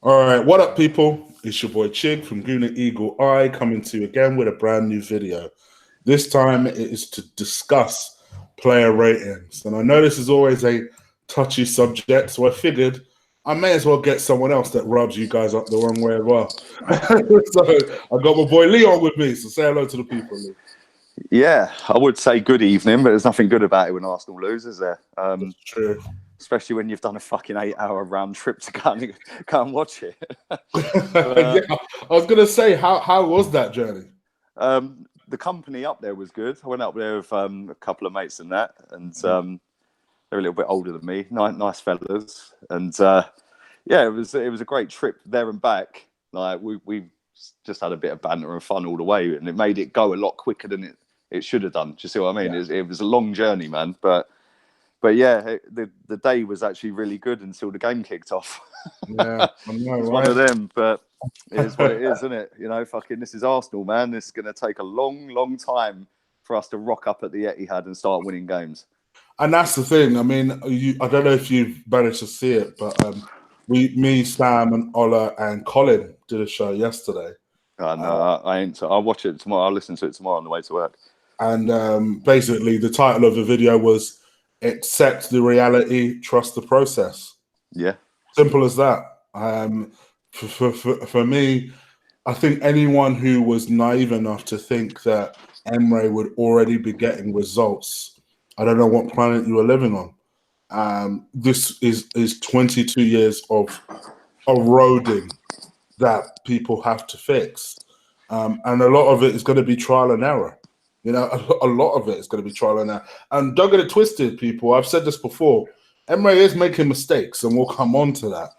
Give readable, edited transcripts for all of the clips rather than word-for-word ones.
All right, what up, people? It's your boy Chig from Guna Eagle Eye coming to you again with a brand new video. This time it is to discuss player ratings. And I know this is always a touchy subject, so I figured I may as well get someone else that rubs you guys up the wrong way as well. So I got my boy Leon with me, so say hello to the people, Lee. Yeah, I would say good evening, but there's nothing good about it when Arsenal lose, is there? That's true. Especially when you've done a fucking 8-hour round trip to go and watch it. Yeah, I was going to say, how was that journey? The company up there was good. I went up there with a couple of mates and that, and they're a little bit older than me, nice fellas, and yeah, it was a great trip there and back. Like we just had a bit of banter and fun all the way, and it made it go a lot quicker than it should have done. Do you see what I mean? Yeah. It was a long journey, man, but yeah, the day was actually really good until the game kicked off. Yeah, I know, It's right? one of them, but it is what it is, isn't it? You know, fucking this is Arsenal, man. This is going to take a long time for us to rock up at the Etihad and start winning games. And that's the thing. I mean, I don't know if you've managed to see it, but me, Sam, and Ola and Colin did a show yesterday. No, I ain't. I'll watch it tomorrow. I'll listen to it tomorrow on the way to work. And basically, the title of the video was "Accept the reality, trust the process." Yeah. Simple as that. For me, I think anyone who was naive enough to think that Emre would already be getting results, I don't know what planet you are living on. This is 22 years of eroding that people have to fix. And a lot of it is going to be trial and error. You know, a lot of it is going to be trial and error. And don't get it twisted, people. I've said this before. Emre is making mistakes, and we'll come on to that.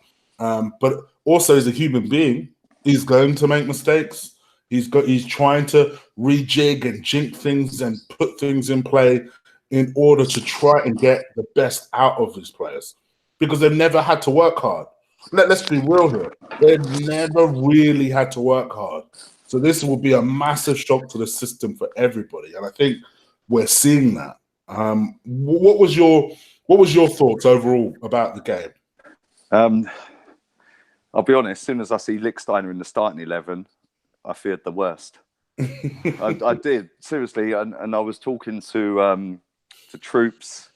But also, as a human being, he's going to make mistakes. He's trying to rejig and jink things and put things in play in order to try and get the best out of his players, because they've never had to work hard. Let's be real here. They've never really had to work hard. So this will be a massive shock to the system for everybody, and I think we're seeing that. What was your thoughts overall about the game? I'll be honest. As soon as I see Lichtsteiner in the starting 11, I feared the worst. I did, seriously, and I was talking to Troops,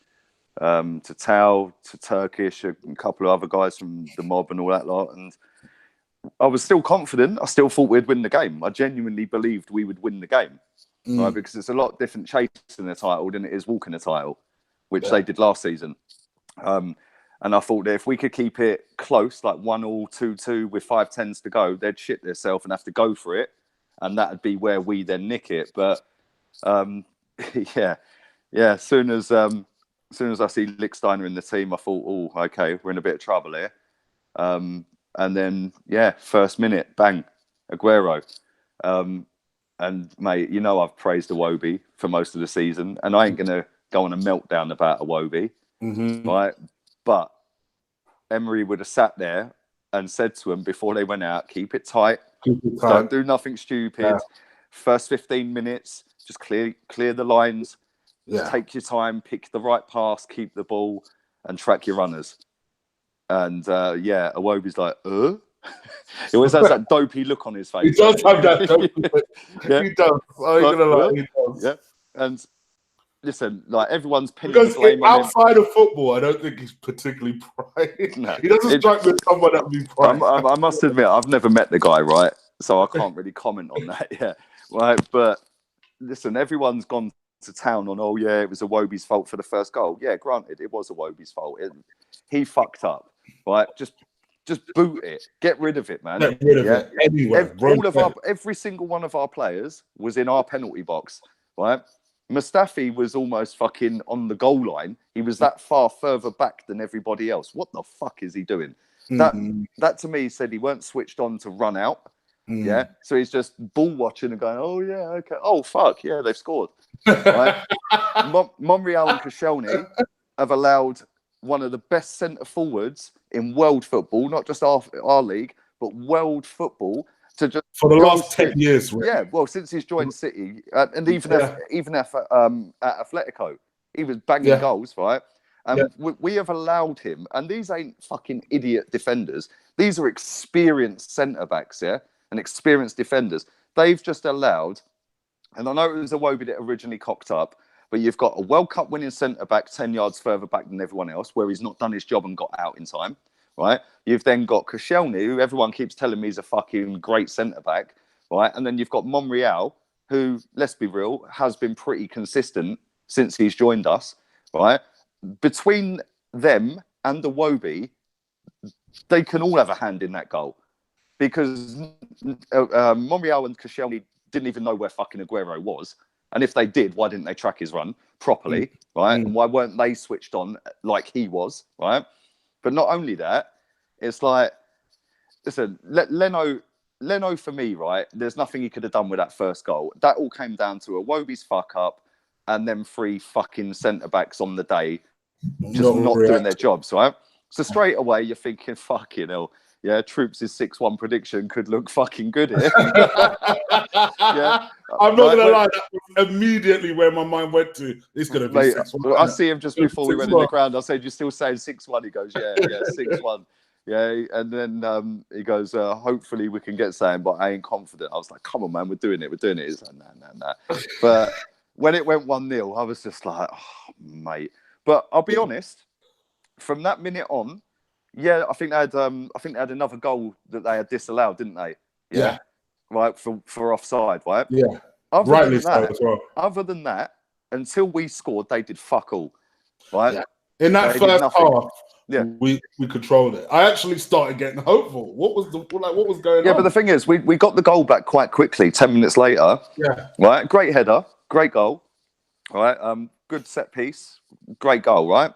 to Tao, to Turkish, a couple of other guys from the mob and all that lot, and I was still confident. I still thought we'd win the game. I genuinely believed we would win the game, right? Because it's a lot different chasing the title than it is walking the title, which they did last season. And I thought that if we could keep it close, like 1-1, 2-2, with 5-10s to go, they'd shit themselves and have to go for it, and that'd be where we then nick it. But yeah. As soon as I see Lichtsteiner in the team, I thought, oh, okay, we're in a bit of trouble here. And then, first minute, bang, Aguero. And mate, you know I've praised Iwobi for most of the season, and I ain't gonna go on a meltdown about Iwobi, right? But Emery would have sat there and said to him before they went out, keep it tight. Don't do nothing stupid. Yeah. First 15 minutes, just clear the lines. Yeah. Take your time, pick the right pass, keep the ball, and track your runners. And Iwobi's like, He always has that dopey look on his face. He does have that dopey look. Yeah. He does. He does. Yeah. And listen, like everyone's pinning because the blame on him. Outside of football, I don't think he's particularly pride. No, he doesn't strike me as someone that would be pride. I must admit, I've never met the guy, right? So I can't really comment on that. Yeah, right. But listen, everyone's gone to town on, it was Iwobi's fault for the first goal. Yeah, granted, it was Iwobi's fault. He fucked up, right? Just boot it. Get rid of it, man. Get rid of it. Anywhere. Every single one of our players was in our penalty box, right? Mustafi was almost fucking on the goal line. He was that far further back than everybody else. What the fuck is he doing? That to me said he weren't switched on to run out. Yeah, so he's just ball watching and going, oh yeah, okay, oh fuck, yeah, they've scored. Right? Monreal and Koscielny have allowed one of the best centre forwards in world football, not just our league, but world football, to just for the last 10 years. Really. Yeah, well, since he's joined City, and even at Atletico, he was banging goals, right? And we have allowed him, and these ain't fucking idiot defenders. These are experienced centre-backs, yeah? And experienced defenders. They've just allowed, and I know it was Iwobi that originally cocked up, but you've got a World Cup winning centre-back 10 yards further back than everyone else, where he's not done his job and got out in time, right? You've then got Koscielny, who everyone keeps telling me is a fucking great centre-back, right? And then you've got Monreal, who, let's be real, has been pretty consistent since he's joined us, right? Between them and Iwobi, they can all have a hand in that goal, because Monreal and Koscielny didn't even know where fucking Aguero was. And if they did, why didn't they track his run properly, right? And why weren't they switched on like he was, right? But not only that, it's like, listen, Leno for me, right? There's nothing he could have done with that first goal. That all came down to Iwobi's fuck up and them 3 fucking centre-backs on the day just not doing their jobs, right? So straight away, you're thinking, fucking hell, yeah, Troops' 6-1 prediction could look fucking good here. Yeah, I'm not gonna lie, that was immediately where my mind went to. It's gonna be 6-1. I see him just before we went in the ground. I said, "You're still saying 6-1?" He goes, "Yeah, 6-1." Yeah, and then he goes, "Hopefully we can get something, but I ain't confident." I was like, "Come on, man, we're doing it." He's like, nah. But when it went 1-0, I was just like, "Oh, mate." But I'll be honest, from that minute on, yeah, I think they had another goal that they had disallowed, didn't they? Yeah. Right, for offside, right? Yeah. Other than that, until we scored, they did fuck all, right? Yeah. In that first half, we controlled it. I actually started getting hopeful. What was going on? Yeah, but the thing is, we got the goal back quite quickly. 10 minutes later, right? Great header, great goal, right? Good set piece, great goal, right?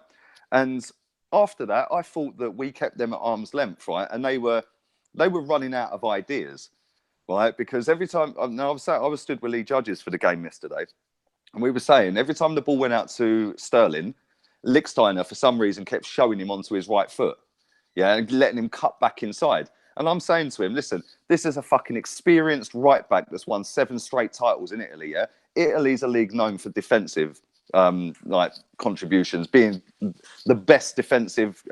And after that, I thought that we kept them at arm's length, right? And they were running out of ideas, right? Because every time, I was stood with Lee Judges for the game yesterday, and we were saying every time the ball went out to Sterling, Lichtsteiner for some reason kept showing him onto his right foot, and letting him cut back inside. And I'm saying to him, listen, this is a fucking experienced right back that's won 7 straight titles in Italy. Yeah, Italy's a league known for defensive contributions, being the best defensive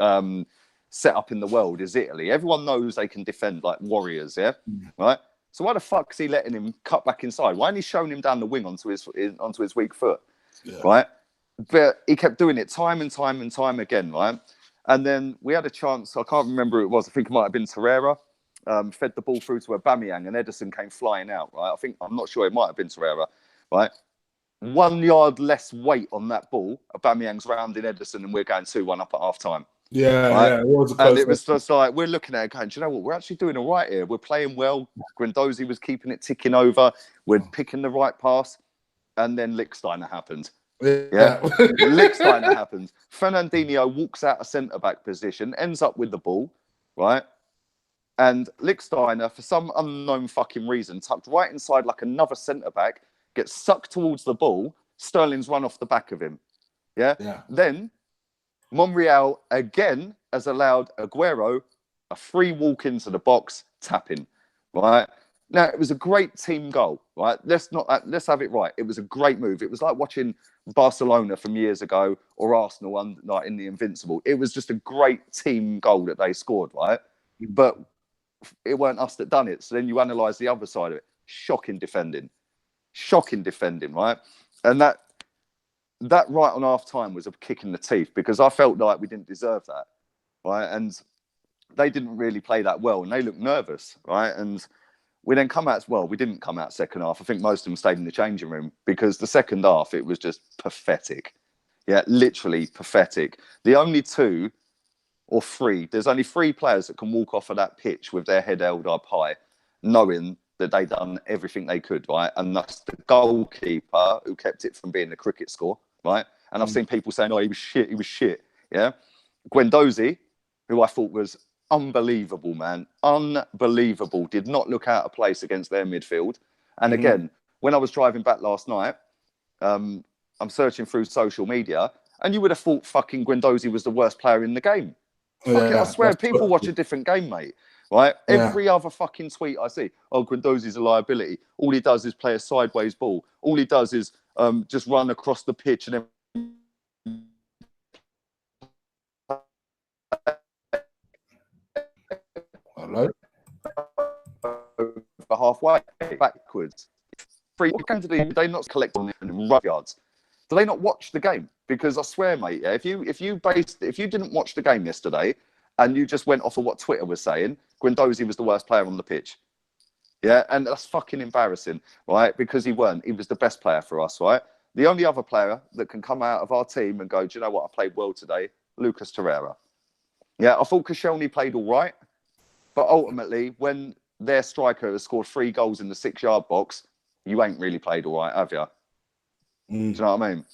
setup in the world is Italy. Everyone knows they can defend like warriors, right? So why the fuck is he letting him cut back inside? Why ain't he showing him down the wing onto his weak foot, right? But he kept doing it time and time again, right? And then we had a chance. I can't remember who it was. I think it might have been Torreira. Fed the ball through to Aubameyang, and Ederson came flying out, right? I'm not sure. It might have been Torreira, right? 1 yard less weight on that ball. Aubameyang's rounding Ederson, and we're going 2-1 up at half time. Yeah, it was a close. And it was just like, we're looking at it going, do you know what? We're actually doing all right here. We're playing well. Guendouzi was keeping it ticking over. We're picking the right pass. And then Lichtsteiner happened. Yeah. Lichtsteiner happens. Fernandinho walks out of centre-back position, ends up with the ball, right? And Lichtsteiner, for some unknown fucking reason, tucked right inside like another centre-back, gets sucked towards the ball. Sterling's run off the back of him. Yeah. Then Monreal again has allowed Aguero a free walk into the box, tapping, right? Now, it was a great team goal, right? Let's have it right. It was a great move. It was like watching Barcelona from years ago or Arsenal in the Invincible. It was just a great team goal that they scored, right? But it weren't us that done it. So then you analyse the other side of it. Shocking defending, right? And that right on half time was a kick in the teeth, because I felt like we didn't deserve that, right? And they didn't really play that well, and they looked nervous, right? And we then come out, we didn't come out second half. I think most of them stayed in the changing room, because the second half, it was just pathetic. Yeah, literally pathetic. The only 2 or 3, there's only 3 players that can walk off of that pitch with their head held up high, knowing that they'd done everything they could, right? And that's the goalkeeper who kept it from being a cricket score, right? And I've seen people saying, oh, he was shit, yeah? Guendouzi, who I thought was unbelievable, man. Unbelievable. Did not look out of place against their midfield. And again, when I was driving back last night, I'm searching through social media, and you would have thought fucking Guendouzi was the worst player in the game. I swear, people watch a different game, mate. Right? Every other fucking tweet I see, oh, Guendouzi's a liability. All he does is play a sideways ball. All he does is just run across the pitch and then Hello? over halfway, backwards. What game do they not collect on in rough yards? Do they not watch the game? Because I swear, mate, yeah, if you didn't watch the game yesterday and you just went off of what Twitter was saying, Guendouzi was the worst player on the pitch. Yeah, and that's fucking embarrassing, right? Because he weren't. He was the best player for us, right? The only other player that can come out of our team and go, do you know what? I played well today. Lucas Torreira. Yeah, I thought Koscielny played all right. But ultimately, when their striker has scored 3 goals in the 6-yard box, you ain't really played all right, have you? Do you know what I mean?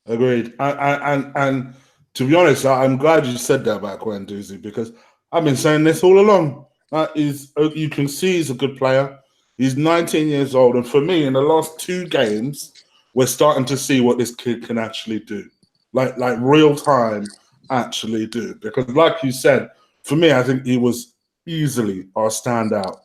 Agreed. And to be honest, I'm glad you said that about Guendouzi, because I've been saying this all along. You can see he's a good player. He's 19 years old. And for me, in the last 2 games, we're starting to see what this kid can actually do. Like real time actually do. Because like you said, for me, I think he was easily our standout.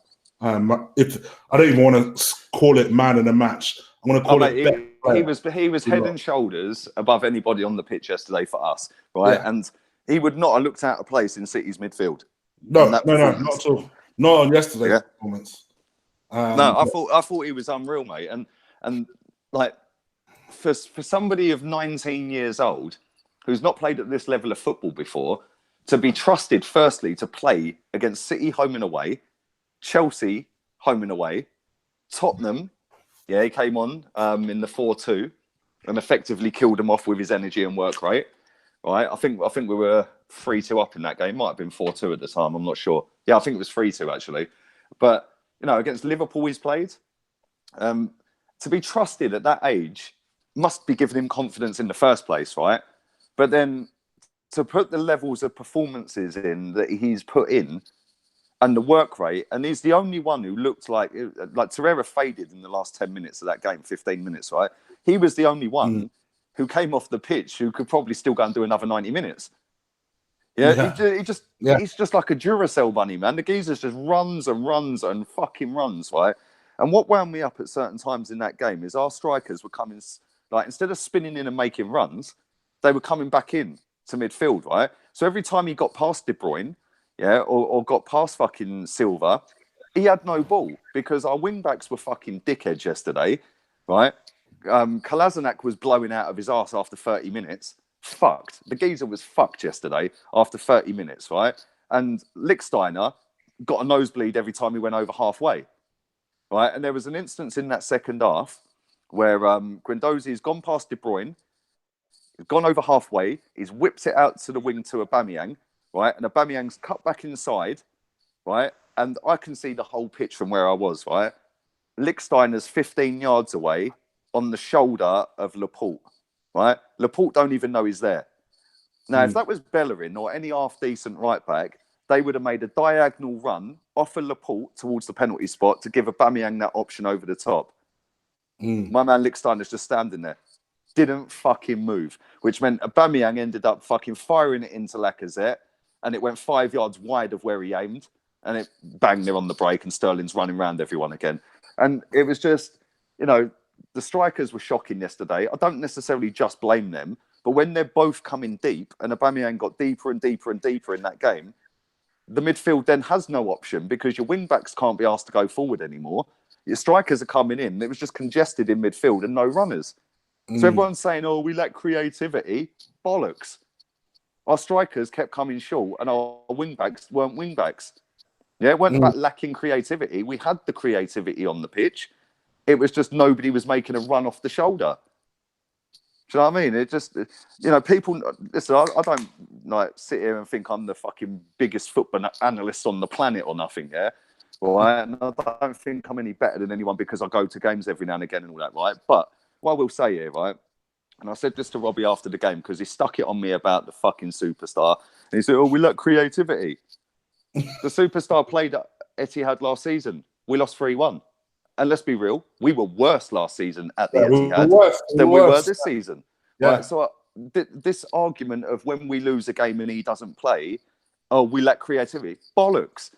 If I don't even want to call it man in a match, I'm going to call it best player. He was head and shoulders above anybody on the pitch yesterday for us, right? Yeah. And he would not have looked out of place in City's midfield. No, not at all. Not on yesterday's performance. No, I thought he was unreal, mate. And like for somebody of 19 years old who's not played at this level of football before, to be trusted firstly to play against City home and away, Chelsea home and away, Tottenham, yeah, he came on in the 4-2 and effectively killed them off with his energy and work rate. Right, I think we were 3-2 up in that game. Might have been 4-2 at the time. I'm not sure. Yeah, I think it was 3-2 actually. But you know, against Liverpool, he's played. To be trusted at that age must be giving him confidence in the first place, right? But then to put the levels of performances in that he's put in and the work rate, and he's the only one who looked like Torreira faded in the last 10 minutes of that game, 15 minutes, right? He was the only one who came off the pitch who could probably still go and do another 90 minutes. Yeah. He's just like a Duracell bunny, man. The geezer just runs and runs and fucking runs, right? And what wound me up at certain times in that game is our strikers were coming, like, instead of spinning in and making runs, they were coming back in to midfield, right? So every time he got past De Bruyne, or got past fucking Silva, he had no ball because our wing-backs were fucking dickheads yesterday, right? Kolasinac was blowing out of his arse after 30 minutes. Fucked. The geezer was fucked yesterday after 30 minutes, right? And Lichtsteiner got a nosebleed every time he went over halfway, right? And there was an instance in that second half where Guendouzi's gone past De Bruyne, he's gone over halfway, he's whipped it out to the wing to Aubameyang, right? And Aubameyang's cut back inside, right? And I can see the whole pitch from where I was, right? Lichtsteiner's 15 yards away on the shoulder of Laporte, right? Laporte don't even know he's there. Now, if that was Bellerin or any half-decent right-back, they would have made a diagonal run off of Laporte towards the penalty spot to give Aubameyang that option over the top. My man Lichtsteiner's just standing there. Didn't fucking move, which meant Aubameyang ended up fucking firing it into Lacazette, and it went 5 yards wide of where he aimed, and it banged there on the break, and Sterling's running around everyone again. And it was just, you know, the strikers were shocking yesterday. I don't necessarily just blame them, but when they're both coming deep, and Aubameyang got deeper and deeper and deeper in that game, the midfield then has no option because your wing-backs can't be asked to go forward anymore. Your strikers are coming in. It was just congested in midfield and no runners. So everyone's saying, oh, we lack creativity. Bollocks. Our strikers kept coming short and our wing-backs weren't wing-backs. Yeah, it weren't about lacking creativity. We had the creativity on the pitch. It was just nobody was making a run off the shoulder. Do you know what I mean? It just, you know, people, listen, I don't like sit here and think I'm the fucking biggest football analyst on the planet or nothing, yeah? Right? And I don't think I'm any better than anyone because I go to games every now and again and all that, right? But what I will say here, right? And I said this to Robbie after the game because he stuck it on me about the fucking superstar. And he said, oh, we lack creativity. The superstar played at Etihad last season. We lost 3-1. And let's be real, we were worse last season at the Etihad than we were this season. Yeah. Right? So this argument of when we lose a game and he doesn't play, oh, we lack creativity. Bollocks.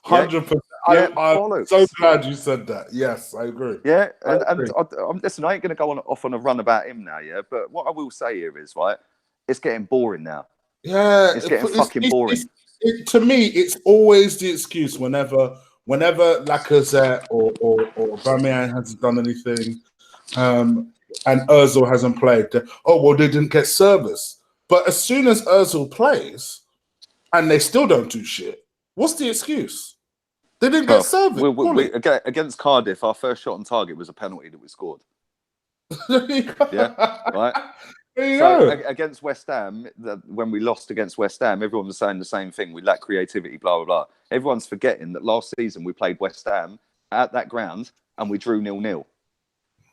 100%. Yeah, I'm so glad you said that. Yes, I agree. Yeah, listen, I ain't going to go off on a run about him now, yeah? But what I will say here is, right, it's getting boring now. Yeah. It's getting fucking boring. To me, it's always the excuse whenever Lacazette or Aubameyang hasn't done anything, and Özil hasn't played. Oh well, they didn't get service. But as soon as Özil plays, and they still don't do shit, what's the excuse? They didn't get service. Against Cardiff, our first shot on target was a penalty that we scored. Yeah, right. So against West Ham, when we lost against West Ham, everyone was saying the same thing. We lack creativity, blah, blah, blah. Everyone's forgetting that last season we played West Ham at that ground and we drew 0-0.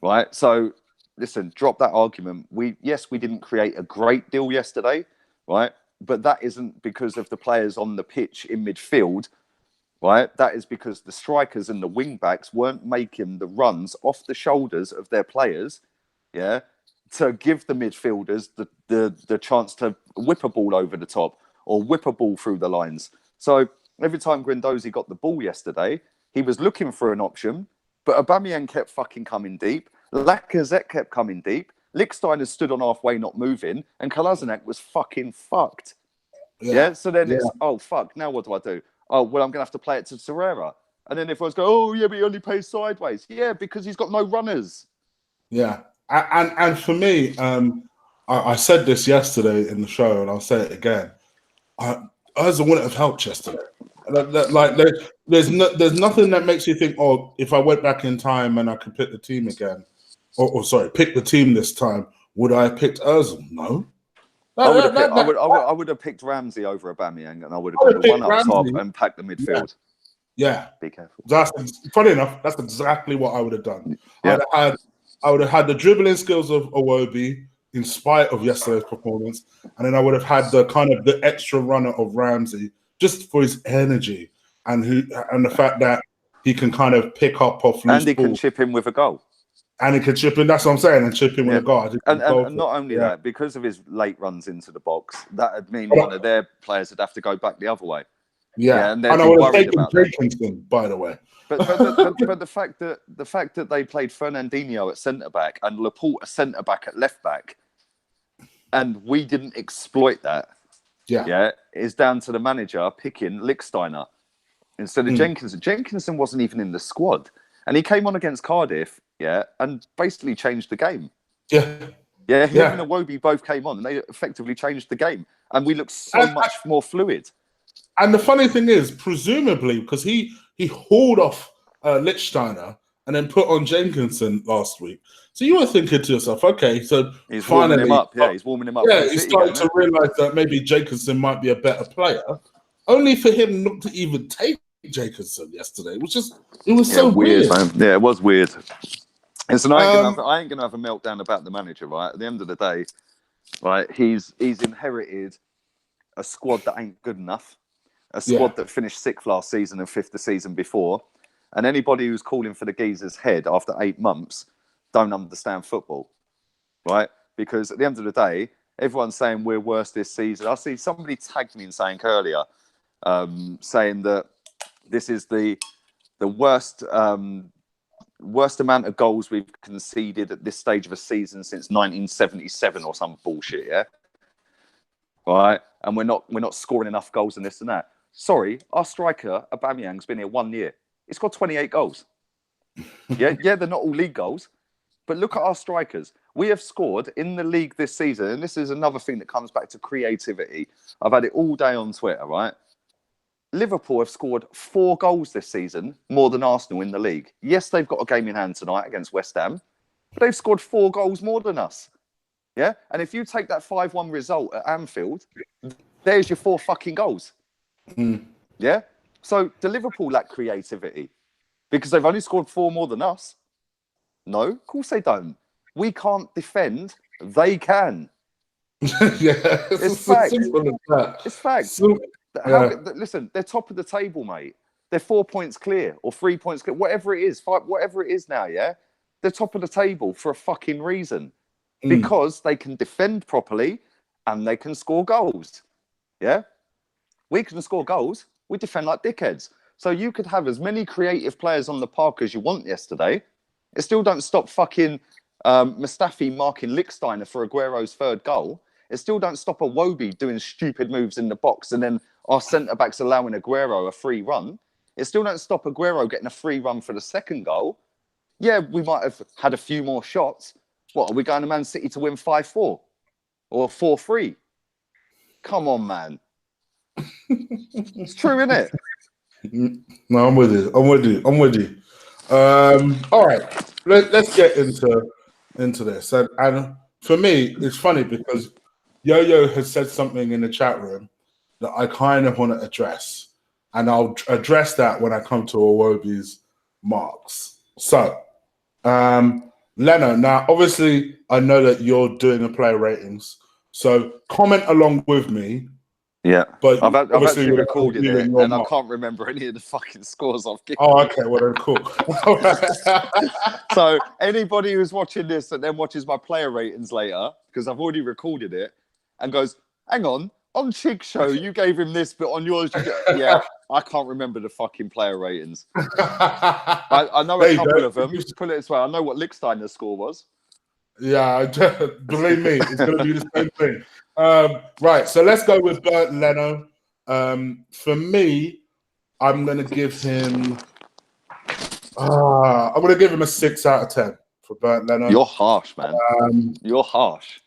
Right? So, listen, drop that argument. Yes, we didn't create a great deal yesterday, right? But that isn't because of the players on the pitch in midfield, right? That is because the strikers and the wing-backs weren't making the runs off the shoulders of their players, yeah, to give the midfielders the chance to whip a ball over the top or whip a ball through the lines. So every time Guendouzi got the ball yesterday, he was looking for an option, but Aubameyang kept fucking coming deep. Lacazette kept coming deep. Lichtsteiner stood on halfway, not moving, and Kolasinac was fucking fucked. Yeah? So then it's, oh, fuck, now what do I do? Oh, well, I'm going to have to play it to Torreira. And then everyone's going, oh, yeah, but he only plays sideways. Yeah, because he's got no runners. Yeah. And for me, I said this yesterday in the show, and I'll say it again. Özil wouldn't have helped yesterday. Like, there's nothing that makes you think, oh, if I went back in time and I could pick the team again, pick the team this time, would I have picked Özil? No. I would have picked Ramsey over Aubameyang, and I would have put the one up top and packed the midfield. Yeah. Be careful. Funny enough, that's exactly what I would have done. Yeah. I would have had the dribbling skills of Iwobi in spite of yesterday's performance, and then I would have had the extra runner of Ramsey just for his energy and the fact that he can kind of pick up off loose and he can chip in with a goal. And he can chip in. That's what I'm saying. And chip in with a goal. And not only that, because of his late runs into the box, that would mean one of their players would have to go back the other way. Yeah, and I would have taken Jenkinson, by the way. But the fact that they played Fernandinho at centre back and Laporte at centre back at left back, and we didn't exploit that, is down to the manager picking Lichtsteiner instead of Jenkinson. Jenkinson wasn't even in the squad, and he came on against Cardiff, and basically changed the game. Him and Iwobi both came on, and they effectively changed the game, and we looked so much more fluid. And the funny thing is, presumably, because he hauled off Lichtsteiner and then put on Jenkinson last week. So you were thinking to yourself, okay, so he's warming him up. Yeah, he's warming him up. Yeah, he's starting to realise that maybe Jenkinson might be a better player. Only for him not to even take Jenkinson yesterday, which is so weird. Man. Yeah, it was weird. And so I ain't gonna have a meltdown about the manager, right? At the end of the day, right, he's inherited a squad that ain't good enough. A squad that finished 6th last season and 5th the season before. And anybody who's calling for the geezer's head after 8 months don't understand football, right? Because at the end of the day, everyone's saying we're worse this season. I see somebody tagged me in saying earlier, saying that this is the worst amount of goals we've conceded at this stage of a season since 1977 or some bullshit, yeah? Right? And we're not scoring enough goals and this and that. Sorry, our striker, Aubameyang's been here 1 year. He's got 28 goals. Yeah, they're not all league goals. But look at our strikers. We have scored in the league this season, and this is another thing that comes back to creativity. I've had it all day on Twitter, right? Liverpool have scored 4 goals this season, more than Arsenal in the league. Yes, they've got a game in hand tonight against West Ham, but they've scored 4 goals more than us. Yeah? And if you take that 5-1 result at Anfield, there's your 4 fucking goals. Yeah? So, do Liverpool lack creativity? Because they've only scored 4 more than us? No, of course they don't. We can't defend. They can. It's fact. It's fact. Listen, they're top of the table, mate. They're 4 points clear or 3 points clear, whatever it is, whatever it is now, yeah? They're top of the table for a fucking reason. Because they can defend properly and they can score goals. Yeah? We can score goals. We defend like dickheads. So you could have as many creative players on the park as you want yesterday. It still don't stop fucking Mustafi marking Lichtsteiner for Aguero's 3rd goal. It still don't stop Iwobi doing stupid moves in the box and then our centre-backs allowing Aguero a free run, it still don't stop Aguero getting a free run for the second goal. Yeah, we might have had a few more shots. What, are we going to Man City to win 5-4 or 4-3? Come on, man. It's true, isn't it? No, I'm with you. All right, let's get into this. And for me, it's funny because Yo-Yo has said something in the chat room that I kind of want to address, and I'll address that when I come to Iwobi's marks. So, Leno, now obviously I know that you're doing the player ratings, so comment along with me. Yeah, but I've actually you're recorded it, your and I mark. can't remember any of the fucking scores I've given. Oh, okay, well then, cool. So anybody who's watching this and then watches my player ratings later, because I've already recorded it, and goes, hang on Chig Show, you gave him this, but on yours, yeah, I can't remember the fucking player ratings. I know a couple of them. Put it this way, I know what Lichtsteiner's score was. Yeah, believe me, it's going to be the same thing. Right, so let's go with Bernd Leno. For me, I'm going to give him. I'm going to give him a 6 out of 10 for Bernd Leno. You're harsh, man. You're harsh.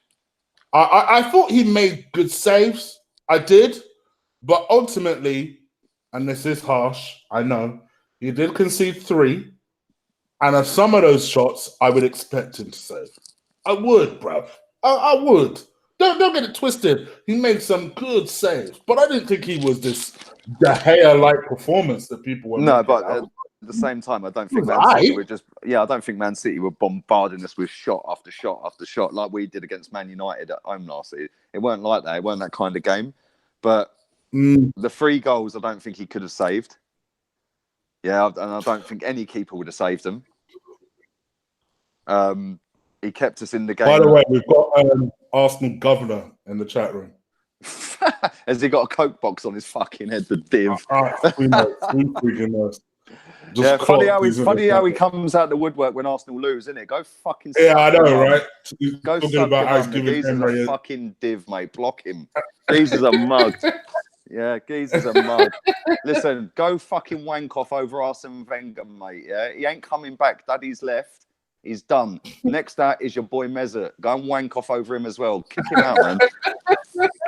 I thought he made good saves. I did, but ultimately, and this is harsh, I know, he did concede 3, and of some of those shots, I would expect him to save. I would, bro. I would. Don't get it twisted. He made some good saves, but I didn't think he was this De Gea-like performance that people were. No, but at the same time, I don't think Man City were just. Yeah, I don't think Man City were bombarding us with shot after shot after shot like we did against Man United at home last season. It weren't like that. It weren't that kind of game. But the 3 goals, I don't think he could have saved. Yeah, and I don't think any keeper would have saved them. He kept us in the game. By the way, we've got Arsenal governor in the chat room. Has he got a Coke box on his fucking head, the div? Who freaking knows? Yeah, funny how he comes out the woodwork when Arsenal lose, isn't it? Go fucking. Yeah, I know, right? Go talking about Ice giving Geezer's a fucking div, mate. Block him. Geezer's a mug. Yeah, Geezer's a mug. Listen, go fucking wank off over Arsene Wenger, mate. Yeah, he ain't coming back. Daddy's left. He's done. Next out is your boy Mesut. Go and wank off over him as well. Kick him out, man.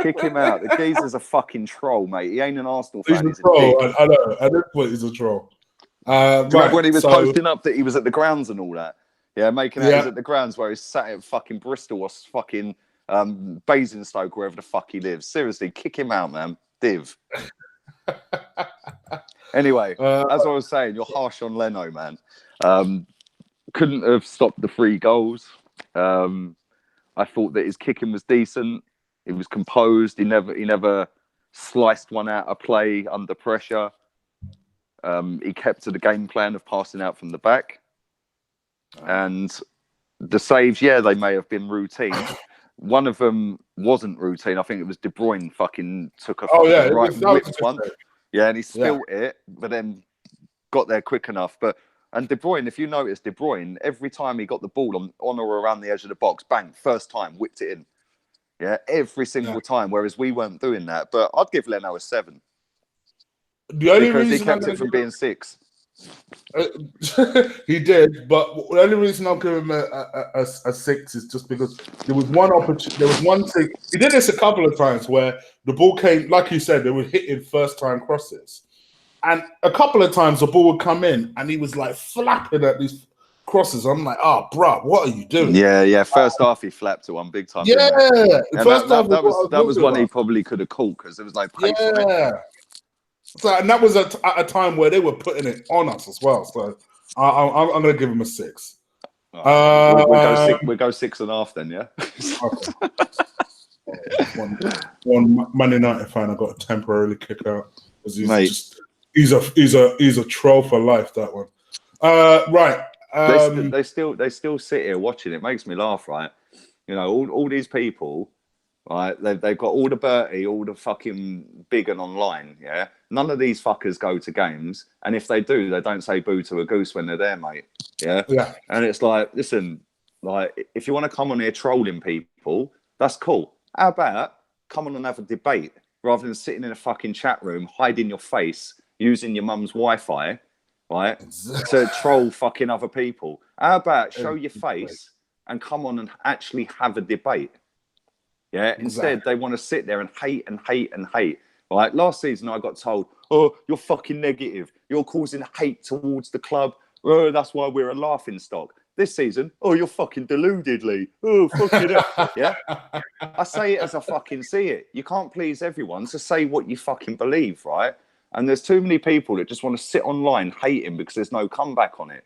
Kick him out. The Geezer's a fucking troll, mate. He ain't an Arsenal fan. He's a troll. I know. At this point, he's a troll. Right, when he was posting up that he was at the grounds and all that. Yeah, making out he's at the grounds where he's sat at fucking Bristol or fucking Basingstoke, wherever the fuck he lives. Seriously, kick him out, man. Div. Anyway, as I was saying, you're harsh on Leno, man. Couldn't have stopped the 3 goals. I thought that his kicking was decent. He was composed. He never sliced one out of play under pressure. He kept to the game plan of passing out from the back. And the saves, yeah, they may have been routine. One of them wasn't routine. I think it was De Bruyne fucking took a whipped one. Yeah, and he spilt it, but then got there quick enough. And De Bruyne, if you notice, De Bruyne, every time he got the ball on or around the edge of the box, bang, first time, whipped it in. Yeah, every single time, whereas we weren't doing that. But I'd give Leno a 7. Because he kept it from being 6. He did, but the only reason I'll give him a 6 is just because there was one opportunity. There was one thing. He did this a couple of times where the ball came, like you said, they were hitting first-time crosses. And a couple of times the ball would come in and he was like flapping at these crosses. I'm like, bruh, what are you doing? Yeah. First half he flapped to one big time. Yeah. That was one he probably could have caught because there was no pace on it. So, and that was at a time where they were putting it on us as well. So I'm going to give him a 6. We'll go 6.5 then, yeah? Okay. one Man United fan I got temporarily kicked out. He's a troll for life, that one. Right. They still sit here watching. It makes me laugh, right? You know, all these people, right? They've got all the Bertie, all the fucking big and online, yeah? None of these fuckers go to games. And if they do, they don't say boo to a goose when they're there, mate. Yeah? Yeah. And it's like, listen, like, if you want to come on here trolling people, that's cool. How about come on and have a debate? rather than sitting in a fucking chat room, hiding your face, using your mum's Wi-Fi, right, to troll fucking other people. How about show your face and come on and actually have a debate? Yeah. Instead, they want to sit there and hate and hate and hate. Right. Last season, I got told, "Oh, you're fucking negative. You're causing hate towards the club. Oh, that's why we're a laughing stock." This season, "Oh, you're fucking deluded, Lee. Oh, fucking hell." Yeah. I say it as I fucking see it. You can't please everyone, so say what you fucking believe, right? And there's too many people that just want to sit online hating because there's no comeback on it,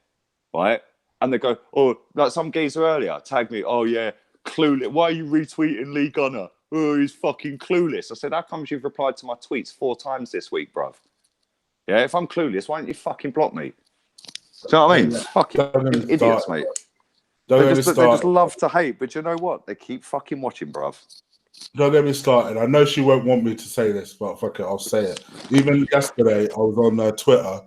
right? And they go, "Oh, like some geezer earlier tagged me, oh yeah, clueless. Why are you retweeting Lee Gunner? Oh, he's fucking clueless." I said, "How comes you've replied to my tweets 4 times this week, bruv? Yeah, if I'm clueless, why don't you fucking block me?" Do you know what I mean? Yeah. Fucking idiots, mate. They just love to hate, but you know what? They keep fucking watching, bruv. Don't get me started. I know she won't want me to say this, but fuck it, I'll say it. Even yesterday, I was on Twitter,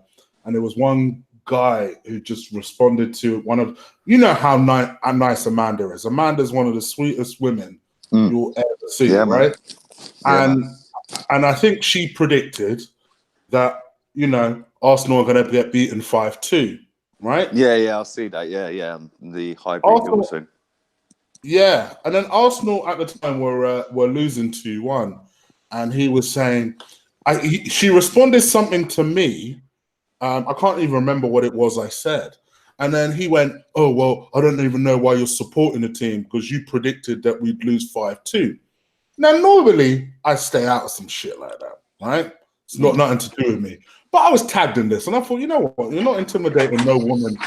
and there was one guy who just responded to one of, you know how nice Amanda is. Amanda's one of the sweetest women you'll ever see, right? Man. And I think she predicted that, you know, Arsenal are going to get beaten 5-2, right? Yeah, I'll see that. Yeah. The hybrid Hilton. Yeah, and then Arsenal at the time were losing 2-1, and he was saying, she responded something to me. I can't even remember what it was I said, and then he went, "Oh well, I don't even know why you're supporting the team because you predicted that we'd lose 5-2." Now normally I stay out of some shit like that, right? It's not nothing to do with me, but I was tagged in this, and I thought, you know what? You're not intimidating no woman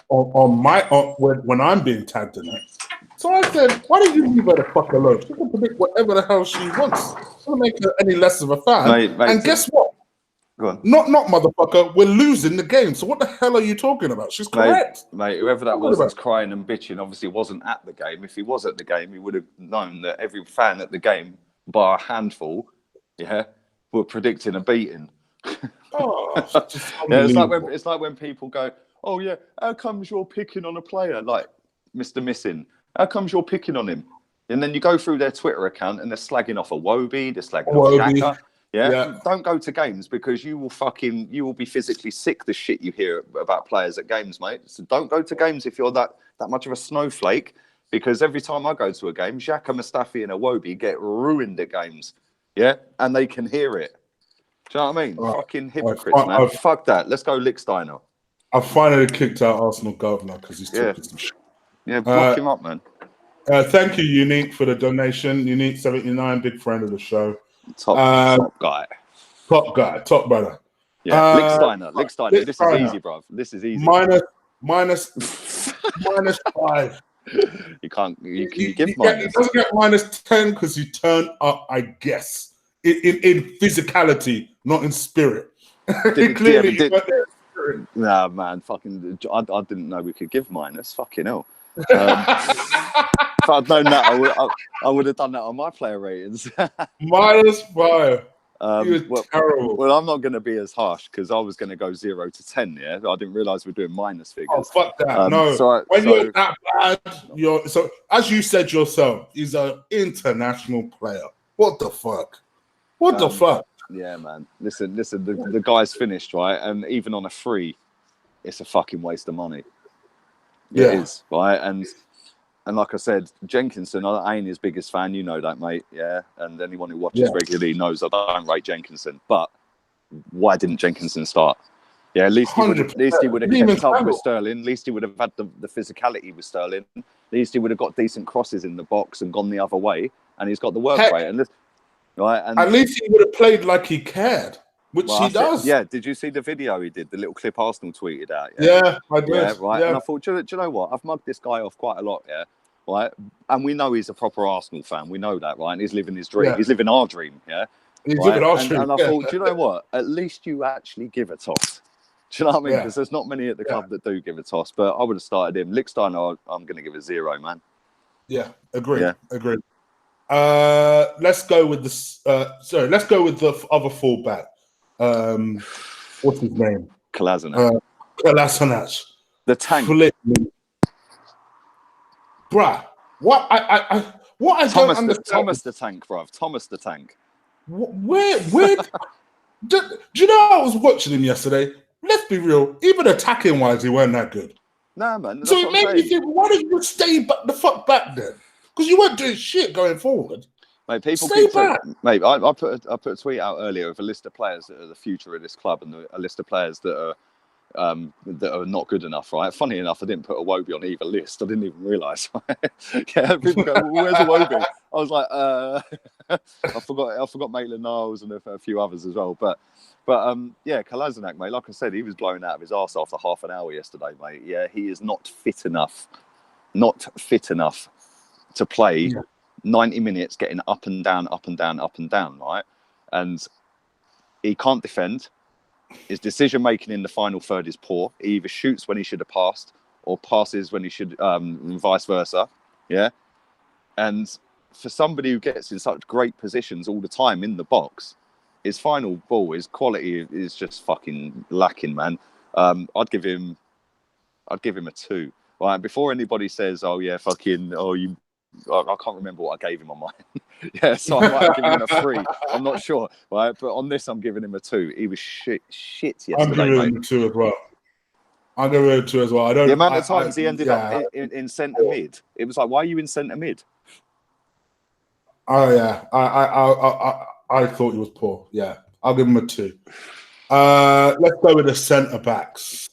when I'm being tagged in it. So I said, why don't you leave her the fuck alone? She can predict whatever the hell she wants. Doesn't make her any less of a fan. Mate, and guess what? Go on. Not motherfucker. We're losing the game. So what the hell are you talking about? She's correct. Mate, whoever that was crying and bitching obviously wasn't at the game. If he was at the game, he would have known that every fan at the game, bar a handful, were predicting a beating. It's like when people go, "Oh yeah, how comes you're picking on a player like Mr. Missing? How comes you're picking on him?" And then you go through their Twitter account and they're slagging off Iwobi, they're slagging off Xhaka. Yeah. Don't go to games because you will be physically sick the shit you hear about players at games, mate. So don't go to games if you're that much of a snowflake, because every time I go to a game, Xhaka, Mustafi and Iwobi get ruined at games. Yeah, and they can hear it. Do you know what I mean? Fucking hypocrites, man. Fuck that. Let's go Lichtsteiner. I finally kicked out Arsenal governor because he's talking some shit. Yeah, block him up, man. Thank you, Unique, for the donation. Unique 79, big friend of the show. Top guy. Top brother. Yeah, Lichtsteiner. This is easy, bruv. This is easy. Minus 5. You can't. You give minus. It doesn't get minus 10 because you turn up, I guess, in physicality, not in spirit. Clearly, nah, man. Fucking. I didn't know we could give minus. Fucking hell. If I'd known that, I would have done that on my player ratings. minus 5. He was terrible. Well, I'm not going to be as harsh because I was going to go 0 to 10. Yeah, I didn't realise we're doing minus figures. Oh, fuck that! No, you're that bad, so as you said yourself, he's an international player. What the fuck? What the fuck? Yeah, man. Listen. The guy's finished, right? And even on a free, it's a fucking waste of money. It is, right? And like I said, Jenkinson, I ain't his biggest fan. You know that, mate. Yeah. And anyone who watches regularly knows I don't rate Jenkinson. But why didn't Jenkinson start? Yeah, at least he would have kept up with Sterling. At least he would have had the physicality with Sterling. At least he would have got decent crosses in the box and gone the other way. And he's got the work rate. And at least he would have played like he cared, which he does. Yeah. Did you see the video he did? The little clip Arsenal tweeted out. Yeah, I did. Yeah, right. Yeah. And I thought, do you know what? I've mugged this guy off quite a lot. Yeah. Right, and we know he's a proper Arsenal fan. We know that, right? And he's living his dream. Yeah. He's living our dream, yeah. He's living our dream. And I thought, do you know what? At least you actually give a toss. Do you know what I mean? Because there's not many at the club that do give a toss. But I would have started him. Lichtsteiner, I'm going to give a 0, man. Yeah, agree. Let's go with this. Let's go with the other fullback. What's his name? Kolasinac. Kolasinac. The tank. Bruh, what I don't understand. Thomas the Tank, bruv. Thomas the Tank. Where? Do you know I was watching him yesterday? Let's be real. Even attacking wise, he weren't that good. Nah, man. So it made me think, why don't you stay the fuck back then? Because you weren't doing shit going forward. Mate, people stay back. Mate, I put a tweet out earlier of a list of players that are the future of this club and a list of players that are not good enough, right? Funny enough, I didn't put Iwobi on either list. I didn't even realise. Yeah, people go, well, "Where's Iwobi?" I was like, I forgot Maitland-Niles and a few others as well. But yeah, Kolasinac, mate. Like I said, he was blown out of his arse after half an hour yesterday, mate. Yeah, he is not fit enough to play 90 minutes, getting up and down, right? And he can't defend. His decision-making in the final third is poor. He either shoots when he should have passed or passes when he should, vice versa. Yeah. And for somebody who gets in such great positions all the time in the box, his final ball, his quality is just fucking lacking, man. I'd give him a 2. Right? Before anybody says, "Oh yeah, fucking, I can't remember what I gave him on mine." Yeah, so I might have given him a 3. I'm not sure, right? But on this, I'm giving him a 2. He was shit yesterday, I'm giving him a 2 as well. I'm giving him a 2 as well. The amount of times he ended up in centre mid, it was like, why are you in centre mid? Oh yeah, I thought he was poor. Yeah, I'll give him a 2. Let's go with the centre backs.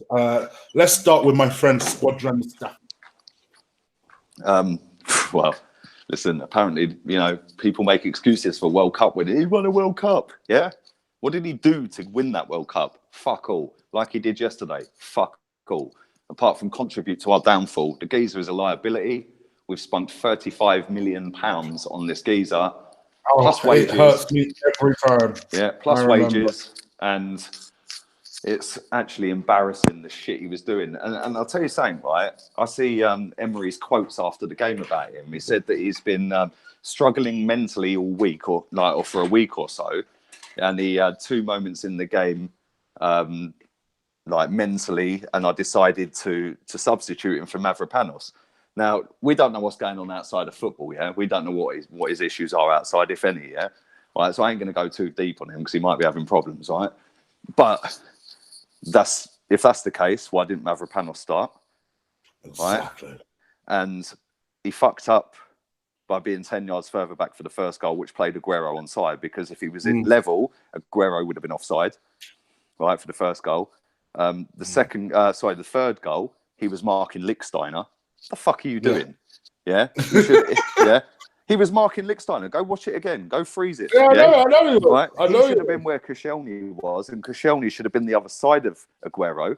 Let's start with my friend Squadron Mustafi. Well, listen, apparently, people make excuses for World Cup winning. He won a World Cup. Yeah? What did he do to win that World Cup? Fuck all. Like he did yesterday. Fuck all. Apart from contribute to our downfall, the geezer is a liability. We've spent £35 million on this geezer. Plus wages. It hurts me every time. Yeah, plus wages. And it's actually embarrassing the shit he was doing. And I'll tell you something, right? I see Emery's quotes after the game about him. He said that he's been struggling mentally all week or for a week or so. And he had 2 moments in the game, mentally, and I decided to substitute him for Mavropanos. Now, we don't know what's going on outside of football, yeah? We don't know what his issues are outside, if any, yeah? Right, so I ain't going to go too deep on him because he might be having problems, right? But if that's the case, why didn't Mavropanos start? Exactly. Right? And he fucked up by being 10 yards further back for the first goal, which played Aguero onside, because if he was in level, Aguero would have been offside, right, for the first goal. The third goal, he was marking Lichtsteiner. What the fuck are you doing? Yeah? Yeah? He was marking Lichtsteiner. Go watch it again. Go freeze it. Yeah, I know. Right? He should have been where Koscielny was, and Koscielny should have been the other side of Aguero,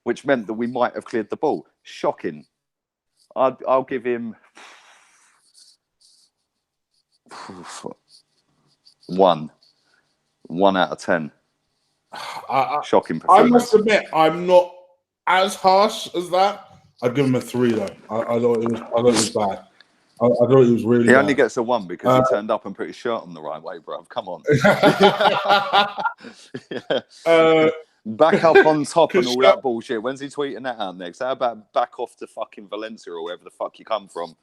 which meant that we might have cleared the ball. Shocking. I'll give him 1 out of 10. Shocking performance. I must admit, I'm not as harsh as that. I'd give him a 3 though. I thought it was bad. I thought it was really bad. He only gets a 1 because he turned up and put his shirt on the right way, bruv. Come on. Back up on top and all that bullshit. When's he tweeting that out next? How about back off to fucking Valencia or wherever the fuck you come from?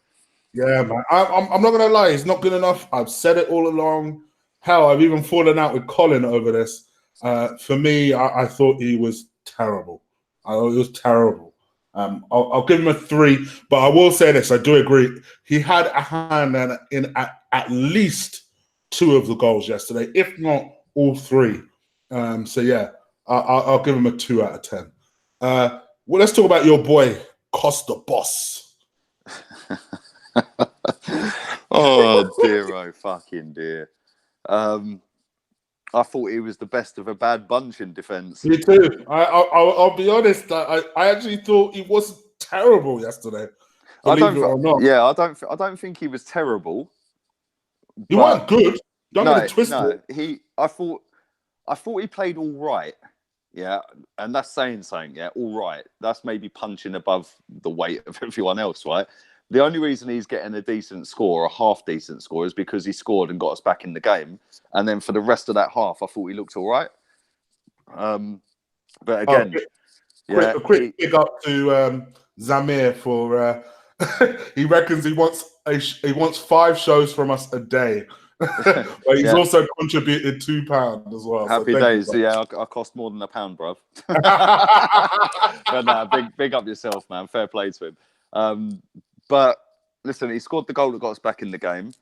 Yeah, man. I'm not going to lie. It's not good enough. I've said it all along. Hell, I've even fallen out with Colin over this. For me, I thought he was terrible. I thought he was terrible. I'll give him a 3, but I will say this: I do agree. He had a hand in at least 2 of the goals yesterday, if not all 3. So yeah, I'll give him a 2 out of 10. Well, let's talk about your boy Costa Boss. Oh dear, oh fucking dear. I thought he was the best of a bad bunch in defence. Me too. I'll be honest. I actually thought he was terrible yesterday. Believe it or not. Yeah, I don't think he was terrible. He wasn't good. Don't get it twisted. I thought he played all right. Yeah, and that's saying something. Yeah, all right. That's maybe punching above the weight of everyone else, right? The only reason he's getting a decent score, a half-decent score, is because he scored and got us back in the game. And then for the rest of that half, I thought he looked all right. But again... a quick big up to Zamir for... he reckons he wants 5 shows from us a day. But he's also contributed £2 as well. Happy so days. Yeah, I cost more than £1, bruv. But no, big up yourself, man. Fair play to him. But listen, he scored the goal that got us back in the game.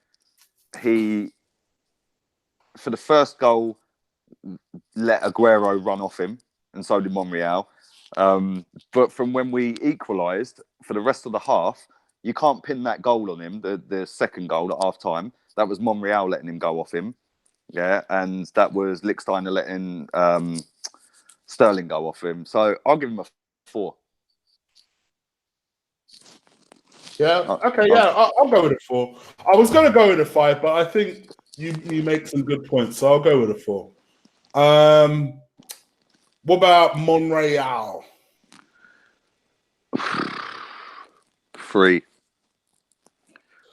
He, for the first goal, let Aguero run off him, and so did Monreal. But from when we equalised, for the rest of the half, you can't pin that goal on him, the second goal at half-time. That was Monreal letting him go off him. Yeah, and that was Lichtsteiner letting Sterling go off him. So I'll give him a 4. Yeah, okay, yeah, I'll go with a 4. I was going to go with a 5, but I think you make some good points, so I'll go with a 4. What about Monreal? 3.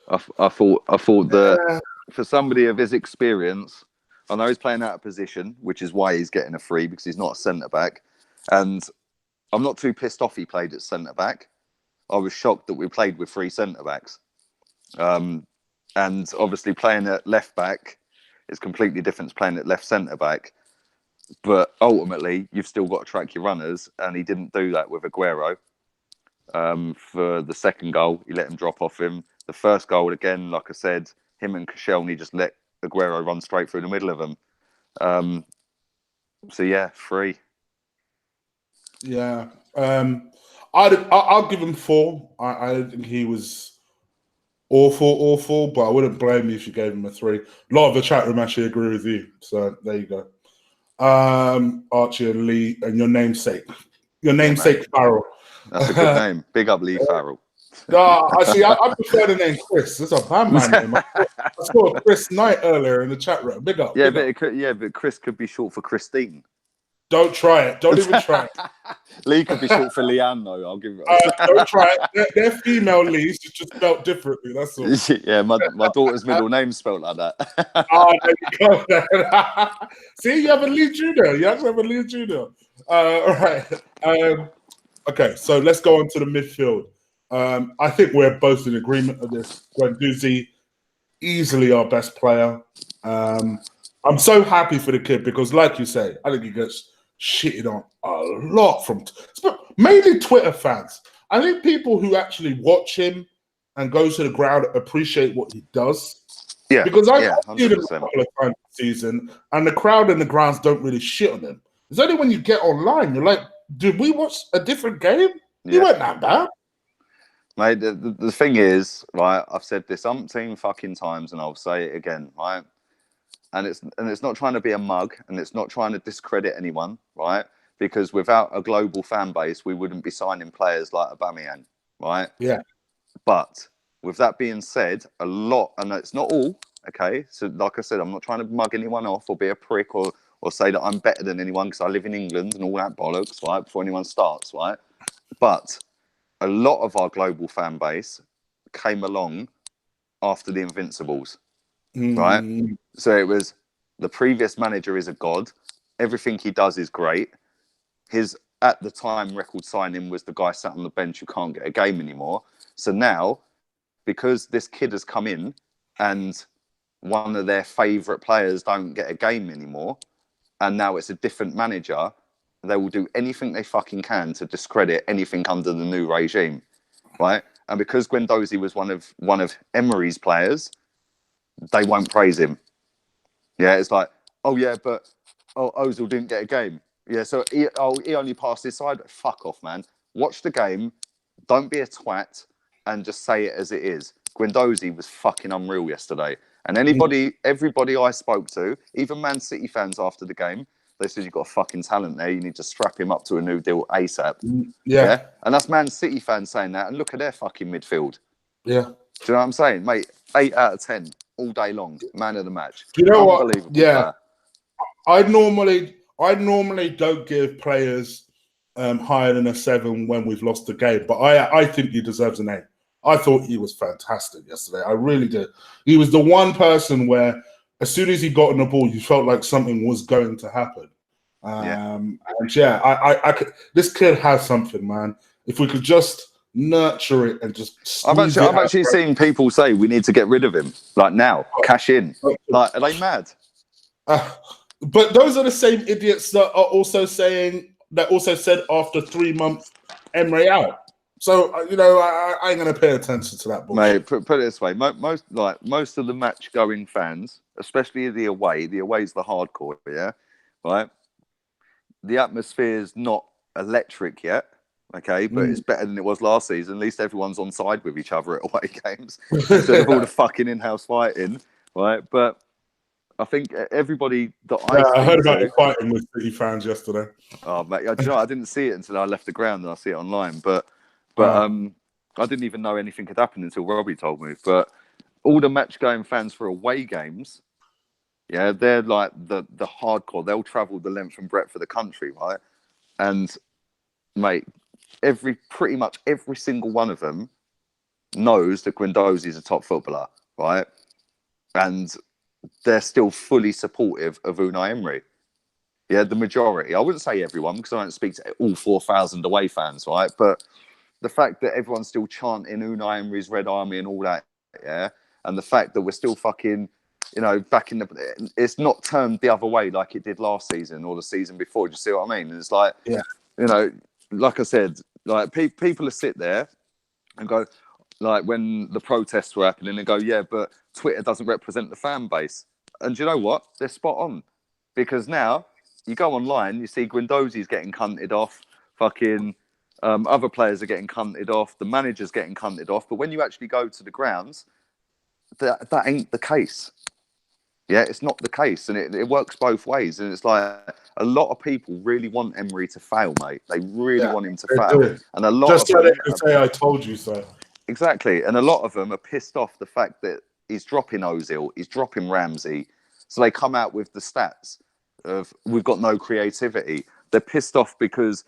I thought that for somebody of his experience, I know he's playing out of position, which is why he's getting a 3, because he's not a centre-back. And I'm not too pissed off he played at centre-back. I was shocked that we played with 3 centre-backs. And obviously playing at left-back is completely different to playing at left centre-back. But ultimately, you've still got to track your runners, and he didn't do that with Aguero. For the second goal, he let him drop off him. The first goal, again, like I said, him and Koscielny just let Aguero run straight through the middle of them. So yeah, 3. Yeah, I'll give him 4. I don't think he was awful, but I wouldn't blame you if you gave him a 3. A lot of the chat room actually agree with you, so there you go. Archie and Lee, and your namesake Farrell. That's a good name. Big up Lee Farrell. I prefer the name Chris. That's a Batman name. I saw Chris Knight earlier in the chat room. Big up. Yeah, but Chris could be short for Christine. Don't try it. Don't even try it. Lee could be short for Leanne, though. I'll give it. Don't try it. They're female Lees, it's just spelled differently. That's all. Yeah, my daughter's middle name's spelled like that. There you go. See, you have a Lee Jr. You actually have a Lee Jr. All right. Okay, so let's go on to the midfield. I think we're both in agreement of this. Guendouzi, easily our best player. I'm so happy for the kid because, like you say, I think he gets shitted on a lot from mainly Twitter fans. I think people who actually watch him and go to the ground appreciate what he does. Yeah, because I've seen him 100%. a couple of times this season, and the crowd in the grounds don't really shit on him. It's only when you get online, you're like, did we watch a different game? He weren't that bad. Mate, the thing is, right, I've said this umpteen fucking times and I'll say it again, right? And it's not trying to be a mug and it's not trying to discredit anyone, right? Because without a global fan base, we wouldn't be signing players like Aubameyang, right? Yeah. But with that being said, a lot, and it's not all, okay? So like I said, I'm not trying to mug anyone off or be a prick or say that I'm better than anyone because I live in England and all that bollocks, right? Before anyone starts, right? But a lot of our global fan base came along after the Invincibles, right? So it was the previous manager is a god. Everything he does is great. His, at the time, record signing was the guy sat on the bench who can't get a game anymore. So now, because this kid has come in and one of their favourite players don't get a game anymore, and now it's a different manager, they will do anything they fucking can to discredit anything under the new regime, right? And because Guendouzi was one of Emery's players, they won't praise him. Yeah, it's like, oh yeah, but Ozil didn't get a game. Yeah, so he only passed his side. Fuck off, man. Watch the game. Don't be a twat and just say it as it is. Guendouzi was fucking unreal yesterday. And everybody I spoke to, even Man City fans after the game, they said, you've got a fucking talent there. You need to strap him up to a new deal ASAP. Yeah. And that's Man City fans saying that. And look at their fucking midfield. Yeah. Do you know what I'm saying? Mate, 8 out of 10 all day long. Man of the match. Do you know what? Yeah. I normally don't give players higher than a 7 when we've lost the game. But I think he deserves an 8. I thought he was fantastic yesterday. I really did. He was the one person where as soon as he got on the ball, you felt like something was going to happen. And yeah, I could, this kid has something, man. If we could just nurture it, and just I've squeeze it actually out. seen people say we need to get rid of him, like now, cash in. Like, are they mad? But those are the same idiots that are also saying that also said after 3 months, Emre out. So I ain't gonna pay attention to that bullshit. Mate, put it this way: most of the match-going fans, especially the away's the hardcore, yeah, right. The atmosphere is not electric yet, okay, but it's better than it was last season. At least everyone's on side with each other at away games instead of all the fucking in-house fighting, right? But I think everybody that I heard about the fighting with City fans yesterday. Oh, mate, you know, I didn't see it until I left the ground and I see it online. But I didn't even know anything had happened until Robbie told me. But all the match-going fans for away games, yeah, they're like the hardcore. They'll travel the length and breadth of the country, right? And mate, pretty much every single one of them knows that Guendouzi is a top footballer, right? And they're still fully supportive of Unai Emery. Yeah, the majority. I wouldn't say everyone because I don't speak to all 4,000 away fans, right? But the fact that everyone's still chanting Unai Emery's Red Army and all that, yeah, and the fact that we're still fucking, back in the, it's not turned the other way like it did last season or the season before. Do you see what I mean? And it's like, like I said, like people will sit there and go, like when the protests were happening, and go, yeah, but Twitter doesn't represent the fan base. And do you know what? They're spot on. Because now you go online, you see Guendouzi's getting cunted off, fucking other players are getting cunted off, the manager's getting cunted off. But when you actually go to the grounds, that ain't the case. Yeah, it's not the case. And it works both ways. And it's like a lot of people really want Emery to fail, mate. They really want him to fail. Do. And a lot just of so they can say, I told you so. Exactly. And a lot of them are pissed off the fact that he's dropping Ozil, he's dropping Ramsey. So they come out with the stats of we've got no creativity. They're pissed off because,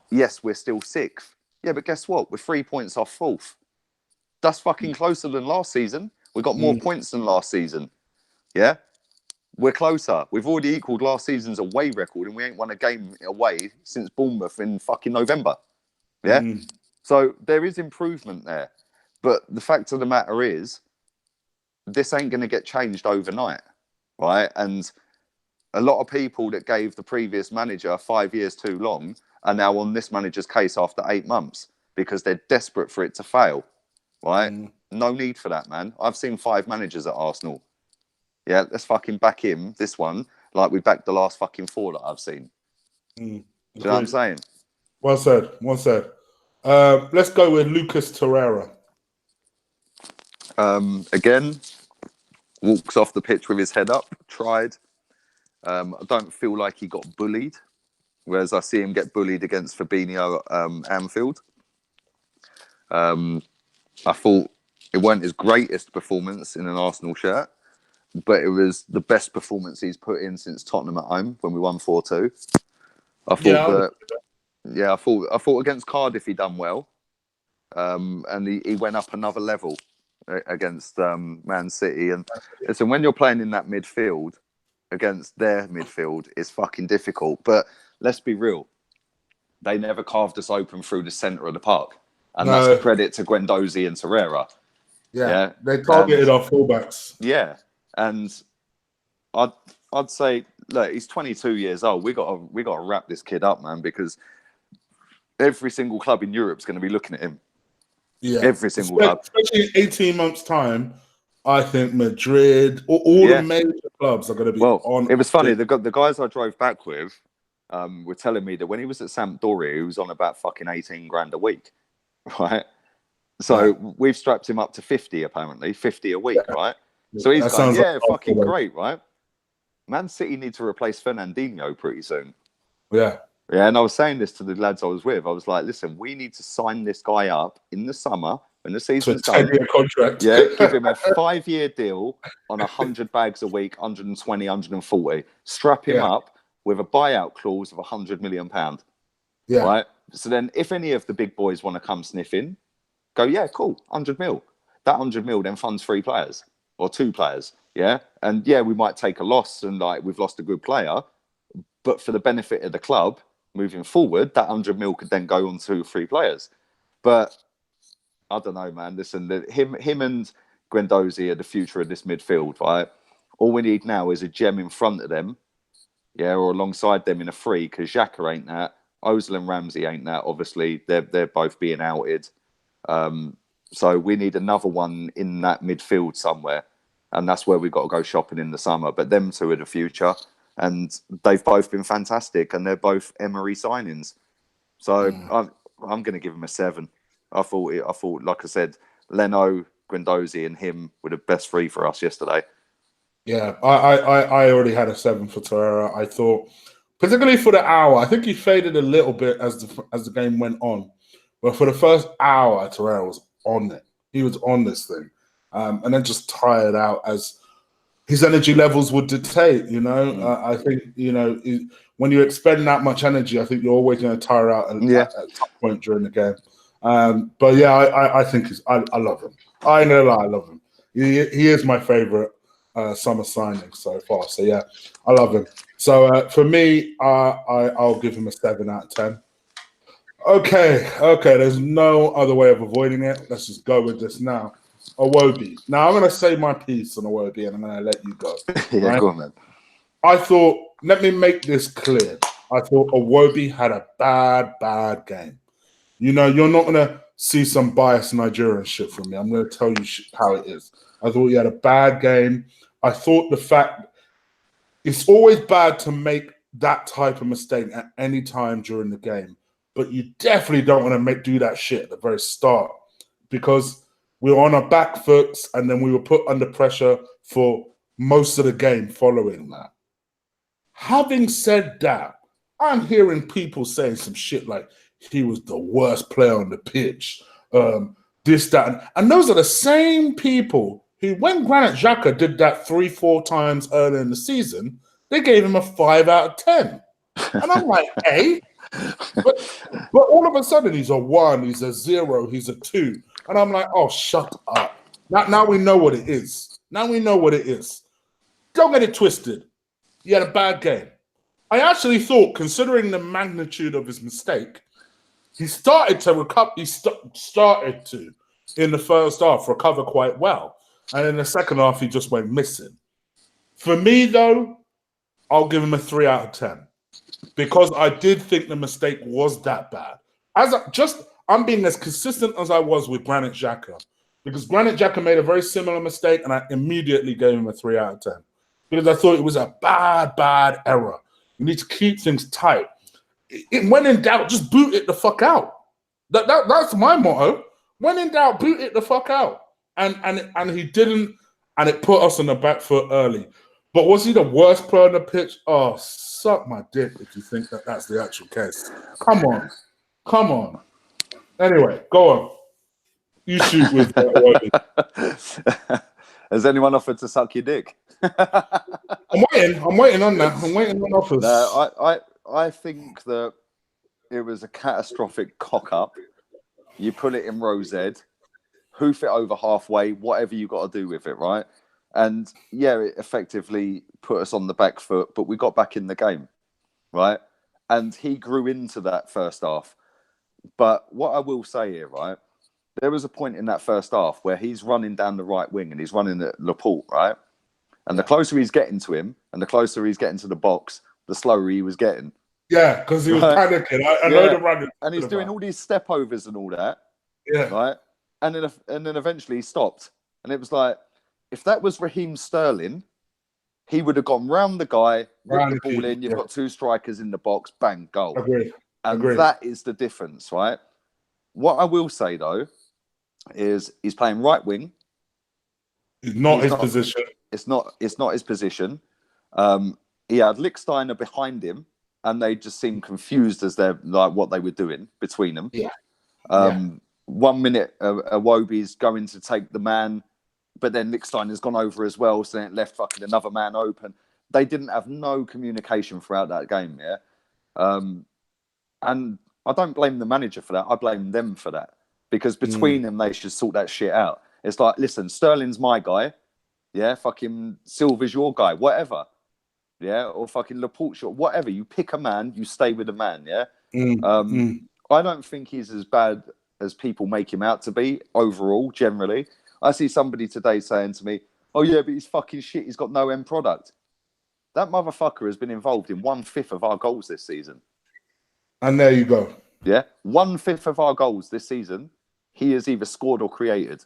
yes, we're still sixth. Yeah, but guess what? We're 3 points off fourth. That's fucking closer than last season. We got more points than last season. Yeah? We're closer. We've already equalled last season's away record and we ain't won a game away since Bournemouth in fucking November. Yeah? So there is improvement there. But the fact of the matter is, this ain't going to get changed overnight, right? And a lot of people that gave the previous manager 5 years too long are now on this manager's case after 8 months because they're desperate for it to fail, right? No need for that, man. I've seen 5 managers at Arsenal. Yeah, let's fucking back him, this one, like we backed the last fucking 4 that I've seen. Do you know what I'm saying? Well said. Well said. Let's go with Lucas Torreira. Again, walks off the pitch with his head up, tried. I don't feel like he got bullied, whereas I see him get bullied against Fabinho at Anfield. I thought it weren't his greatest performance in an Arsenal shirt, but it was the best performance he's put in since Tottenham at home when we won 4-2. I thought I thought against Cardiff he done well, and he went up another level against Man City. And listen, when you're playing in that midfield against their midfield, it's fucking difficult. But let's be real, they never carved us open through the centre of the park, and that's a credit to Guendouzi and Torreira. Yeah, they targeted our fullbacks. Yeah, and I'd say, look, he's 22 years old. We got to wrap this kid up, man, because every single club in Europe's going to be looking at him. Yeah, every single club, especially in 18 months' time. I think Madrid, all the major clubs are going to be on. It was funny. The guys I drove back with were telling me that when he was at Sampdoria, he was on about fucking 18 grand a week, right? So we've strapped him up to 50, apparently, 50 a week, right? So he's going, fucking great, right? Man City need to replace Fernandinho pretty soon. Yeah. Yeah, and I was saying this to the lads I was with. I was like, listen, we need to sign this guy up in the summer when the season's done. 10-year contract. Yeah, give him a 5-year deal on 100 bags a week, 120, 140. Strap him up with a buyout clause of £100 million. Yeah. Right? So then if any of the big boys want to come sniff in, go, yeah, cool, 100 mil. That 100 mil then funds 3 players or 2 players. Yeah. And yeah, we might take a loss and like we've lost a good player, but for the benefit of the club moving forward, that 100 mil could then go on to 3 players. But I don't know, man. Listen, him and Guendouzi are the future of this midfield, right? All we need now is a gem in front of them, yeah, or alongside them in a free, because Xhaka ain't that. Ozil and Ramsey ain't that. Obviously, they're both being outed. So we need another one in that midfield somewhere, and that's where we've got to go shopping in the summer. But them two are the future, and they've both been fantastic, and they're both Emery signings. So I'm going to give him a 7. I thought, like I said, Leno, Guendouzi, and him were the best 3 for us yesterday. Yeah, I already had a 7 for Torreira. I thought, particularly for the hour, I think he faded a little bit as the game went on, but for the first hour, Torreira was on it. He was on this thing, and then just tired out as his energy levels would dictate. I think when you expend that much energy, I think you're always going to tire out at some point during the game. But yeah, I think I love him. I know that I love him. He is my favorite summer signing so far. So yeah, I love him. So for me, I'll give him a 7 out of 10. Okay. There's no other way of avoiding it. Let's just go with this now. Iwobi. Now I'm going to say my piece on Iwobi, and I'm going to let you go. Yeah, right? go on, man. I thought, let me make this clear. I thought Iwobi had a bad game. You're not going to see some biased Nigerian shit from me. I'm going to tell you how it is. I thought he had a bad game. I thought the fact it's always bad to make that type of mistake at any time during the game, but you definitely don't want to do that shit at the very start, because we were on our back foot and then we were put under pressure for most of the game following that. Having said that, I'm hearing people saying some shit like he was the worst player on the pitch, this, that, and those are the same people who, when Granit Xhaka did that 3-4 times earlier in the season, they gave him a 5 out of 10. And I'm like, hey? But all of a sudden, he's a 1, he's a 0, he's a 2. And I'm like, oh, shut up. Now we know what it is. Don't get it twisted. He had a bad game. I actually thought, considering the magnitude of his mistake, he started to recover. He started to, in the first half, recover quite well. And in the second half, he just went missing. For me, though, I'll give him a 3 out of 10. Because I did think the mistake was that bad. I'm being as consistent as I was with Granit Xhaka. Because Granit Xhaka made a very similar mistake, and I immediately gave him a 3 out of 10. Because I thought it was a bad error. You need to keep things tight. When in doubt, just boot it the fuck out. That's my motto. When in doubt, boot it the fuck out. And he didn't, and it put us on the back foot early. But was he the worst player on the pitch? Oh, suck my dick if you think that's the actual case. Come on. Anyway, go on. You shoot with Has anyone offered to suck your dick? I'm waiting on that. I'm waiting on offers. No, I think that it was a catastrophic cock-up. You put it in row Z, hoof it over halfway, whatever you got to do with it, right? And yeah, it effectively put us on the back foot, but we got back in the game, right? And he grew into that first half. But what I will say here, right? There was a point in that first half where he's running down the right wing and he's running at Laporte, right? And the closer he's getting to him and the closer he's getting to the box, the slower he was getting. Yeah, because he was panicking. I know the running. And he's doing all these step overs and all that. Yeah. Right? And then eventually he stopped. And it was like, if that was Raheem Sterling, he would have gone round the guy, ripped the ball in, you've got 2 strikers in the box, bang, goal. Agreed. That is the difference, right? What I will say, though, is he's playing right wing. It's not his position. It's not his position. He had Lichtsteiner behind him, and they just seemed confused as they're like what they were doing between them. Yeah. 1 minute, Iwobi's going to take the man, but then Lichtsteiner's gone over as well, so then it left fucking another man open. They didn't have no communication throughout that game, yeah? And I don't blame the manager for that. I blame them for that. Because between them, they should sort that shit out. It's like, listen, Sterling's my guy. Yeah, fucking Silva's your guy, whatever. Yeah, or fucking Laporte, whatever. You pick a man, you stay with a man, yeah? I don't think he's as bad as people make him out to be overall, generally. I see somebody today saying to me, oh yeah, but he's fucking shit. He's got no end product. That motherfucker has been involved in 1/5 of our goals this season. And there you go. Yeah. 1/5 of our goals this season, he has either scored or created.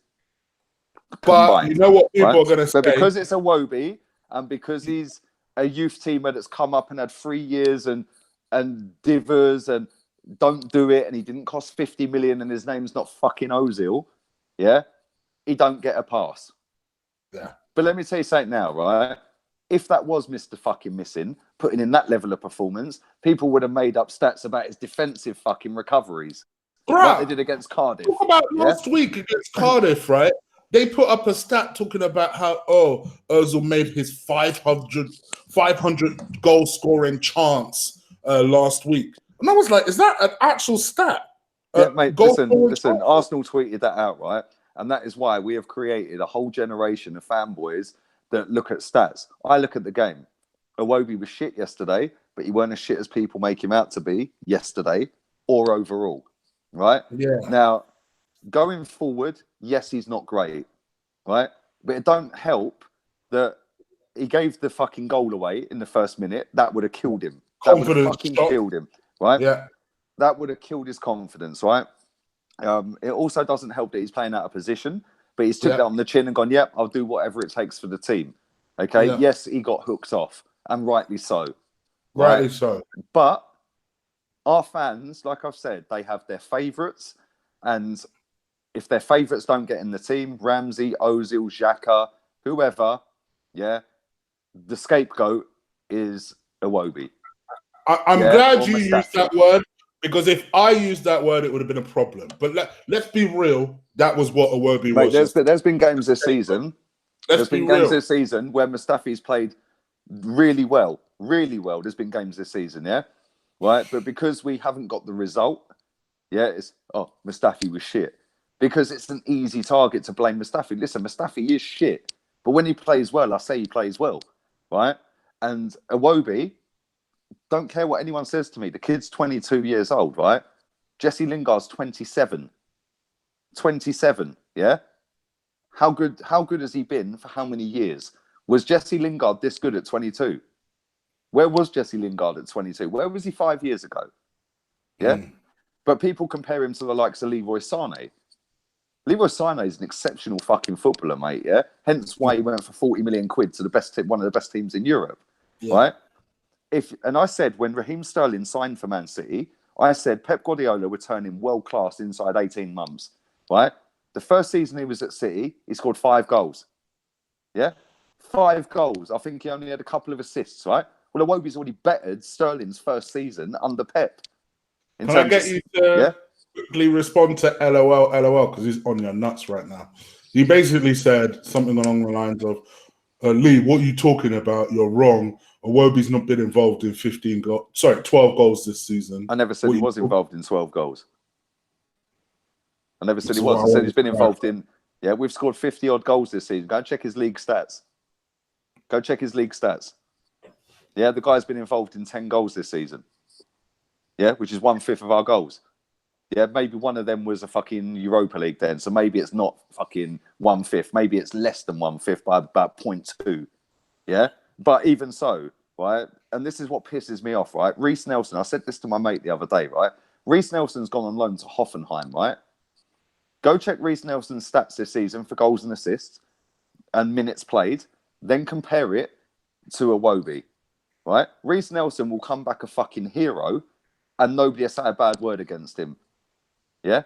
But you know what people are going to say? But because it's Iwobi and because he's a youth teamer that's come up and had 3 years and divers and don't do it and he didn't cost 50 million and his name's not fucking Ozil, yeah, he don't get a pass. Yeah. But let me tell you something now, right? If that was Mr. fucking Missing, putting in that level of performance, people would have made up stats about his defensive fucking recoveries. Like they did against Cardiff. Talk about last week against Cardiff, right? They put up a stat talking about how, Ozil made his 500 goal scoring chance last week. And I was like, is that an actual stat? Yeah, mate, listen, Arsenal tweeted that out, right? And that is why we have created a whole generation of fanboys that look at stats. I look at the game. Iwobi was shit yesterday, but he weren't as shit as people make him out to be yesterday or overall, right? Yeah. Now, going forward, yes, he's not great, right? But it don't help that he gave the fucking goal away in the first minute. That would have killed him. That would have fucking killed him, right? Yeah. That would have killed his confidence, right? It also doesn't help that he's playing out of position, but he's took that on the chin and gone, yep, I'll do whatever it takes for the team. Okay, yes, he got hooked off, and rightly so. Rightly so. But our fans, like I've said, they have their favourites, and if their favourites don't get in the team, Ramsey, Ozil, Xhaka, whoever, the scapegoat is Iwobi. I'm glad you used that word, because if I used that word, it would have been a problem. But let's be real, that was what Iwobi was. There's been games this season. There's been games this season where Mustafi's played really well. There's been games this season, right? But because we haven't got the result, it's Mustafi was shit. Because it's an easy target to blame Mustafi. Listen, Mustafi is shit, but when he plays well, I say he plays well, right? And Iwobi, don't care what anyone says to me. The kid's 22 years old, right? Jesse Lingard's 27. 27, yeah? How good has he been for how many years? Was Jesse Lingard this good at 22? Where was Jesse Lingard at 22? Where was he 5 years ago? Yeah? But people compare him to the likes of Leroy Sané. Leroy Sané is an exceptional fucking footballer, mate, yeah? Hence why he went for 40 million quid to one of the best teams in Europe, right? And I said when Raheem Sterling signed for Man City, I said Pep Guardiola would turn him world class inside 18 months, right? The first season he was at City, he scored 5 goals. Yeah? 5 goals. I think he only had a couple of assists, right? Well, Iwobi's already bettered Sterling's first season under Pep. Can I get you to quickly respond to LOL, because he's on your nuts right now. He basically said something along the lines of, Lee, what are you talking about? You're wrong. Iwobi's not been involved in 12 goals this season. I never said he was involved in 12 goals. I never said he was. I said he's been involved in... Yeah, we've scored 50-odd goals this season. Go and check his league stats. Yeah, the guy's been involved in 10 goals this season. Yeah, which is 1/5 of our goals. Yeah, maybe one of them was a fucking Europa League then. So maybe it's not fucking 1/5. Maybe it's less than 1/5 by about 0.2. Yeah? But even so, right? And this is what pisses me off, right? Reece Nelson, I said this to my mate the other day, right? Reece Nelson's gone on loan to Hoffenheim, right? Go check Reece Nelson's stats this season for goals and assists and minutes played. Then compare it to Iwobi, right? Reece Nelson will come back a fucking hero and nobody has said a bad word against him. Yeah?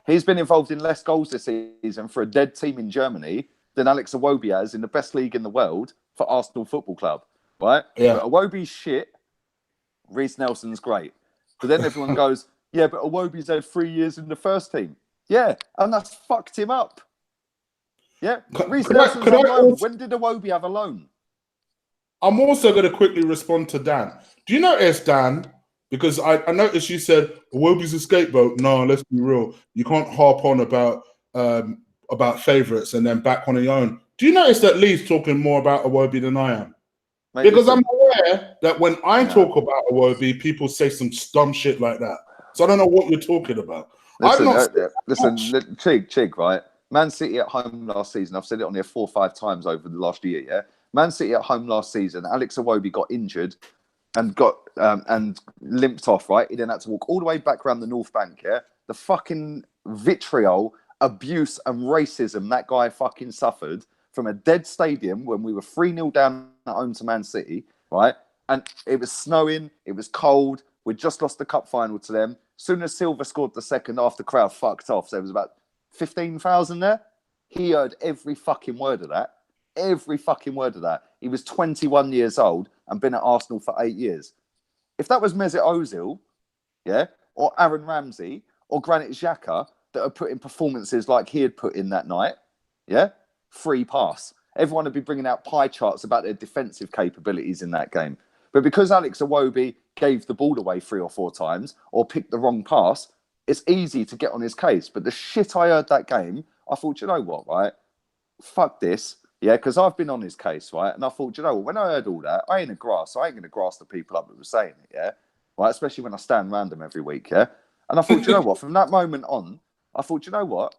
He's been involved in less goals this season for a dead team in Germany than Alex Iwobi has in the best league in the world for Arsenal Football Club, right? Yeah. But Iwobi's shit. Reece Nelson's great. But then everyone goes, yeah, but Iwobi's had 3 years in the first team. Yeah, and that's fucked him up. Yeah, Reece Nelson's on loan. When did Iwobi have a loan? I'm also going to quickly respond to Dan. Do you notice, Dan, because I noticed you said Iwobi's a scapegoat. No, let's be real. You can't harp on about favourites and then back on your own. Do you notice that Lee's talking more about Iwobi than I am? Maybe because I'm aware that when I talk about Iwobi, people say some dumb shit like that. So I don't know what you're talking about. I'm not. Listen, Chig, right? Man City at home last season. I've said it on here 4 or 5 times over the last year. Yeah, Man City at home last season. Alex Iwobi got injured and got and limped off. Right, he then had to walk all the way back around the North Bank. Yeah, the fucking vitriol, abuse, and racism that guy fucking suffered from a dead stadium when we were 3-0 down at home to Man City. Right, and it was snowing. It was cold. We just lost the cup final to them. Soon as Silva scored the second half, the crowd fucked off. So there was about 15,000 there. He heard every fucking word of that. Every fucking word of that. He was 21 years old and been at Arsenal for 8 years. If that was Mesut Ozil, yeah, or Aaron Ramsey, or Granit Xhaka that had put in performances like he had put in that night, yeah, free pass. Everyone would be bringing out pie charts about their defensive capabilities in that game. But because Alex Iwobi gave the ball away 3 or 4 times or picked the wrong pass, it's easy to get on his case. But the shit I heard that game, I thought, you know what, right? Fuck this. Yeah, because I've been on his case, right? And I thought, you know what, when I heard all that, I ain't going to grass the people up that were saying it, yeah? Right, especially when I stand random every week, yeah? And I thought, you know what, from that moment on, I thought, you know what,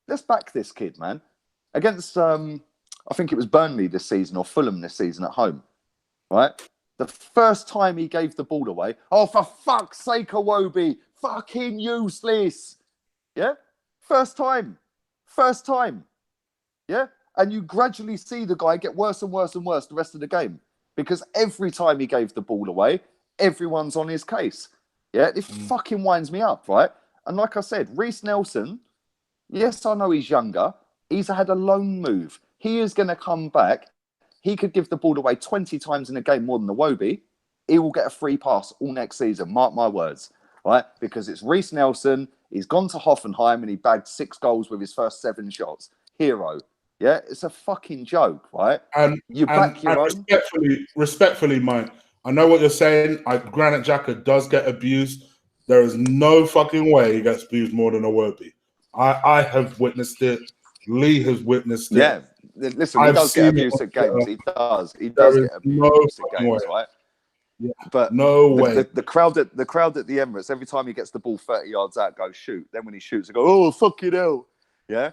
let's back this kid, man. Against, I think it was Burnley this season or Fulham this season at home, right? The first time he gave the ball away, oh, for fuck's sake, Iwobi, fucking useless. Yeah? First time. Yeah? And you gradually see the guy get worse and worse and worse the rest of the game. Because every time he gave the ball away, everyone's on his case. Yeah? It fucking winds me up, right? And like I said, Reece Nelson, yes, I know he's younger. He's had a loan move. He is going to come back. He could give the ball away 20 times in a game more than Iwobi. He will get a free pass all next season. Mark my words, right? Because it's Reece Nelson. He's gone to Hoffenheim and he bagged 6 goals with his first 7 shots. Hero. Yeah, it's a fucking joke, right? You back your own. Respectfully, Mike, I know what you're saying. Granit Xhaka does get abused. There is no fucking way he gets abused more than Iwobi. I have witnessed it. Lee has witnessed it. Yeah. Listen, he does get abuse at games. He does. He does get abuse at games, right? Yeah, but no way. The crowd at the Emirates, every time he gets the ball 30 yards out, go shoot. Then when he shoots, they go, oh, fuck you hell. Yeah?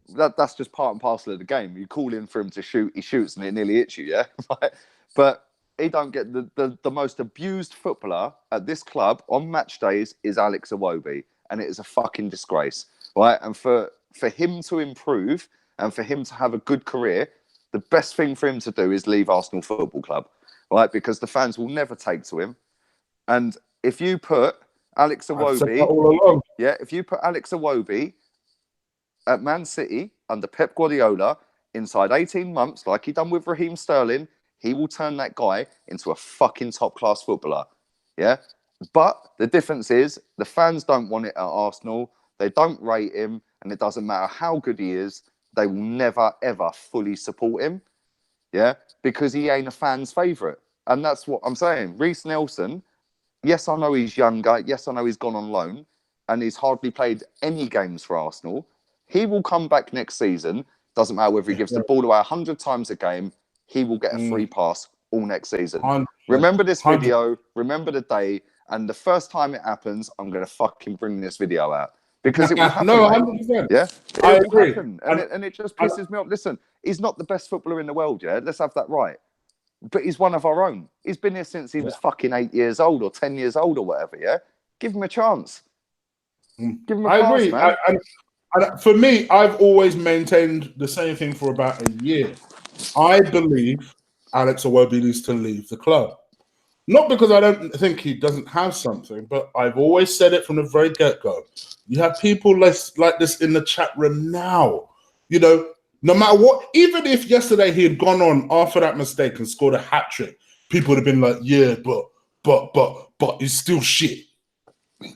That's just part and parcel of the game. You call in for him to shoot, he shoots and it nearly hits you, yeah? Right? But he don't get the most abused footballer at this club on match days is Alex Iwobi. And it is a fucking disgrace. Right? And for him to improve and for him to have a good career, the best thing for him to do is leave Arsenal Football Club, right? Because the fans will never take to him. And if you put Alex Iwobi, if you put Alex Iwobi at Man City under Pep Guardiola inside 18 months, like he done with Raheem Sterling, he will turn that guy into a fucking top-class footballer, yeah? But the difference is the fans don't want it at Arsenal. They don't rate him, and it doesn't matter how good he is. They will never, ever fully support him, yeah? Because he ain't a fan's favourite. And that's what I'm saying. Reece Nelson, yes, I know he's younger. Yes, I know he's gone on loan, and he's hardly played any games for Arsenal. He will come back next season. Doesn't matter whether he gives the ball away 100 times a game. He will get a free pass all next season. 100%. Remember this video. 100%. Remember the day. And the first time it happens, I'm going to fucking bring this video out. Because it will happen. No, 100%. Yeah? I agree. And it just pisses me off. Listen, he's not the best footballer in the world, yeah? Let's have that right. But he's one of our own. He's been here since he was fucking 8 years old or 10 years old or whatever, yeah? Give him a chance. Give him a pass, agree. Man. And for me, I've always maintained the same thing for about a year. I believe Alex Iwobi needs to leave the club. Not because I don't think he doesn't have something, but I've always said it from the very get-go. You have people like this in the chat room now. You know, no matter what, even if yesterday he had gone on after that mistake and scored a hat-trick, people would have been like, yeah, but he's still shit.